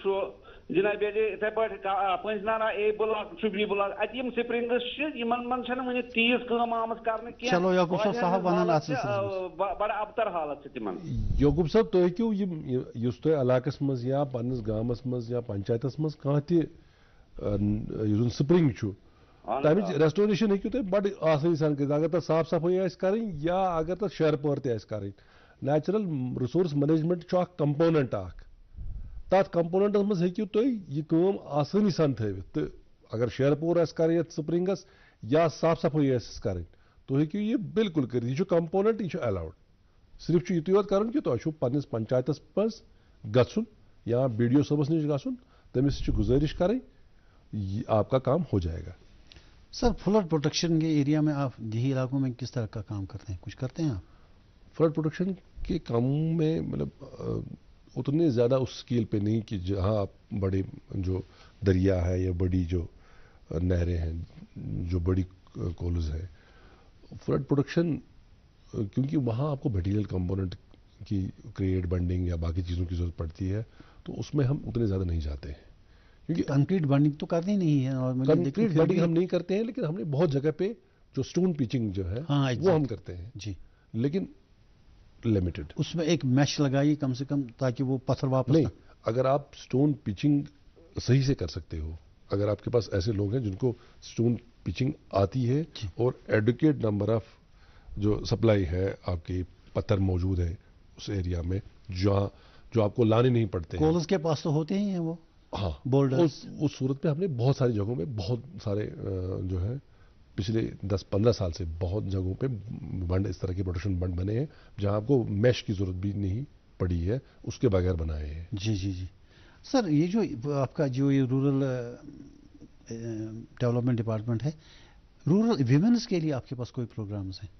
जनाब इथे पे पंजनारा ए ब्लॉक बी ब्लॉक अत स्प्रिंग्स वन तीज कम आमत कर बड़ा अबतर हालत तिमन यकूब साहब तुम हेकू तुम इलाकस मज या पन्नस गामस मज या पंचायतस मज कह स्प्रिंग तम रेस्टोरेशन हेकू तुम बड़ आसानी सान कर अगर तक साफ सफाई कर या अगर तक शहर पौर कर नेचुरल रिसोर्स मैनेजमेंट कंपोनेंट तथ कंपोनेंटस मज हेकू तुम यह आसानी सान थवित तो अगर शहर पौर कर स्प्रिंगस या साफ सफाई कर तो हेकू यह बिल्कुल कर यह कंपोनेंट यह अलाउड सिर्फ युत योत कर कि तुम पन्नस पंचायतस मज गुन या BDO साहबस निश गुन तमिस गुजारिश करें आपका काम हो जाएगा। सर फ्लड प्रोटेक्शन के एरिया में आप यही इलाकों में किस तरह का काम करते हैं, कुछ करते हैं आप? फ्लड प्रोटेक्शन के कामों में मतलब उतने ज़्यादा उस स्केल पे नहीं कि जहाँ आप बड़े जो दरिया है या बड़ी जो नहरें हैं जो बड़ी कॉलेज है। फ्लड प्रोटेक्शन क्योंकि वहाँ आपको मटीरियल कंपोनेंट की क्रिएट बंडिंग या बाकी चीज़ों की ज़रूरत पड़ती है तो उसमें हम उतने ज़्यादा नहीं जाते हैं क्योंकि कंक्रीट बंडिंग तो करनी नहीं है। और कंक्रीट बंडिंग हम नहीं करते हैं लेकिन हमने बहुत जगह पे जो स्टोन पिचिंग जो है हाँ, वो हम करते हैं जी, लेकिन लिमिटेड। उसमें एक मैश लगाई कम से कम ताकि वो पत्थर वापस नहीं, अगर आप स्टोन पिचिंग सही से कर सकते हो, अगर आपके पास ऐसे लोग हैं जिनको स्टोन पिचिंग आती है और एडुकेट नंबर ऑफ जो सप्लाई है आपके पत्थर मौजूद है उस एरिया में जहाँ जो आपको लाने नहीं पड़ते हैं। कॉलेज के पास तो होते ही हैं वो, हाँ, बोल्डर्स। उस सूरत में हमने बहुत सारी जगहों में बहुत सारे जो है पिछले 10-15 साल से बहुत जगहों पे बंड इस तरह के प्रोटेक्शन बंड बने हैं जहां आपको मैश की जरूरत भी नहीं पड़ी है, उसके बगैर बनाए हैं। जी जी जी सर, ये जो आपका जो ये रूरल डेवलपमेंट डिपार्टमेंट है, रूरल विमेंस के लिए आपके पास कोई प्रोग्राम्स हैं?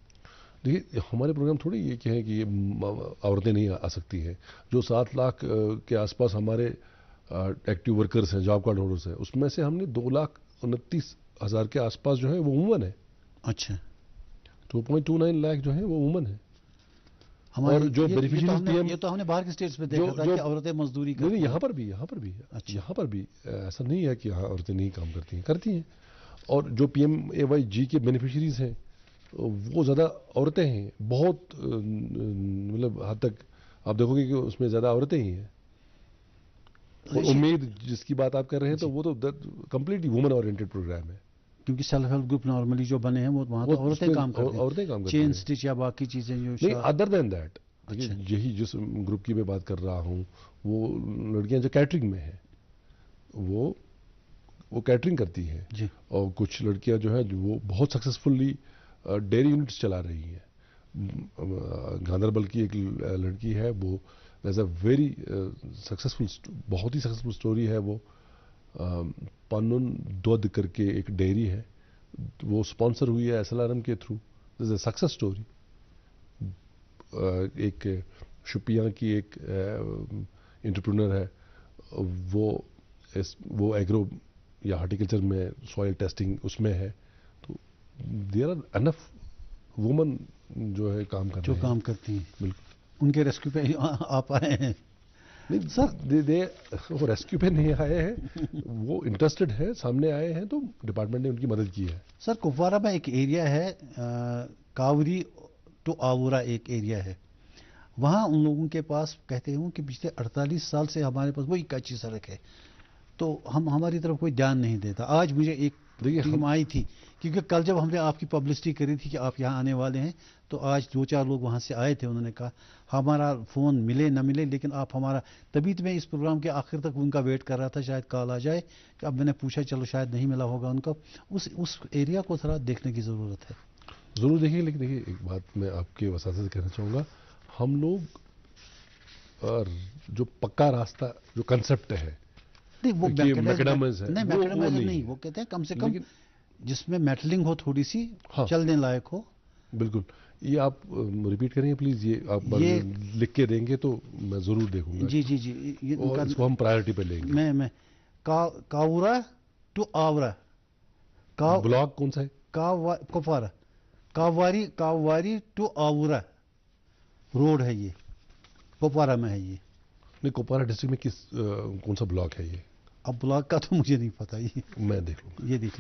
देखिए हमारे प्रोग्राम थोड़ी ये क्या है कि ये औरतें नहीं आ सकती हैं। जो 7 लाख के आसपास हमारे एक्टिव वर्कर्स हैं, जॉब कार्ड होल्डर्स हैं, उसमें से हमने 2,29,000 के आसपास जो है वो वुमन है। अच्छा, 2.29 लाख जो है वो वुमन है। हमारे जो बेनिफिशियरीज पीएम, ये तो हमने बाहर के स्टेट्स में देखा था कि औरतें मजदूरी करती हैं। यहाँ पर भी अच्छा, यहाँ पर भी ऐसा नहीं है कि यहाँ औरतें नहीं काम करती हैं। और जो PMAY के बेनिफिशियरीज हैं वो ज़्यादा औरतें हैं, बहुत मतलब हद तक आप देखोगे कि उसमें ज़्यादा औरतें ही हैं। उम्मीद जिसकी बात आप कर रहे हैं तो वो तो कंप्लीटली वुमन ओरिएंटेड प्रोग्राम है, क्योंकि सेल्फ हेल्प ग्रुप नॉर्मली जो बने हैं वो वहाँ तो औरतें काम करती हैं, चेन स्टिच या बाकी चीजें जो नहीं। अदर देन दैट यही जिस ग्रुप की मैं बात कर रहा हूँ वो लड़कियां जो कैटरिंग में है वो कैटरिंग करती हैं, और कुछ लड़कियां जो है वो बहुत सक्सेसफुली डेयरी यूनिट्स चला रही हैं। गांधरबल की एक लड़की है, वो एज अ वेरी सक्सेसफुल, बहुत ही सक्सेसफुल स्टोरी है। वो पन्नुन दूध करके एक डेयरी है, वो स्पॉन्सर हुई है SLRM के through. This is a success story. एक शुपियां की एक एंटरप्रेन्योर है, वो एग्रो या हॉर्टिकल्चर में सॉइल टेस्टिंग उसमें है। तो देयर आर एनफ वुमन जो है काम करती हैं। बिल्कुल, उनके रेस्क्यू पे आप आए हैं? नहीं सर, वो रेस्क्यू पे नहीं आए हैं, वो इंटरेस्टेड है, सामने आए हैं तो डिपार्टमेंट ने उनकी मदद की है। सर कुपवारा में एक एरिया है, कावरी टू आवूरा एक एरिया है, वहाँ उन लोगों के पास कहते हैं कि पिछले 48 साल से हमारे पास वही कच्ची सड़क है, तो हमारी तरफ कोई ध्यान नहीं देता। आज मुझे एक देखिए टीम आई थी, क्योंकि कल जब हमने आपकी पब्लिसिटी करी थी कि आप यहाँ आने वाले हैं, तो आज 2-4 लोग वहाँ से आए थे, उन्होंने कहा हमारा फ़ोन मिले ना मिले लेकिन आप हमारा, तभी तो मैं इस प्रोग्राम के आखिर तक उनका वेट कर रहा था, शायद कॉल आ जाए। कि अब मैंने पूछा चलो शायद नहीं मिला होगा उनको, उस एरिया को थोड़ा देखने की ज़रूरत है। ज़रूर देखिए, लेकिन देखिए एक बात मैं आपके वसात से कहना चाहूँगा, हम लोग जो पक्का रास्ता जो कंसेप्ट है नहीं वो मैकेडामस है, नहीं, मैकेडामाइज नहीं, वो कहते हैं कम से कम जिसमें मेटलिंग हो थोड़ी सी, हाँ, चलने लायक हो। बिल्कुल। ये आप रिपीट करेंगे प्लीज, ये आप लिख के देंगे तो मैं जरूर देखूंगा। जी जी जी, और इसको हम प्रायोरिटी पे लेंगे। मैं कावुरा टू आवरा, ब्लॉक कौन सा है? कुपवारा, काववारी टू आवुरा रोड है, ये कुपवारा में है। ये नहीं, कुपवारा डिस्ट्रिक्ट में किस कौन सा ब्लॉक है ये? अब ब्लॉक का तो मुझे नहीं पता, ये मैं देख लूंगा। ये देख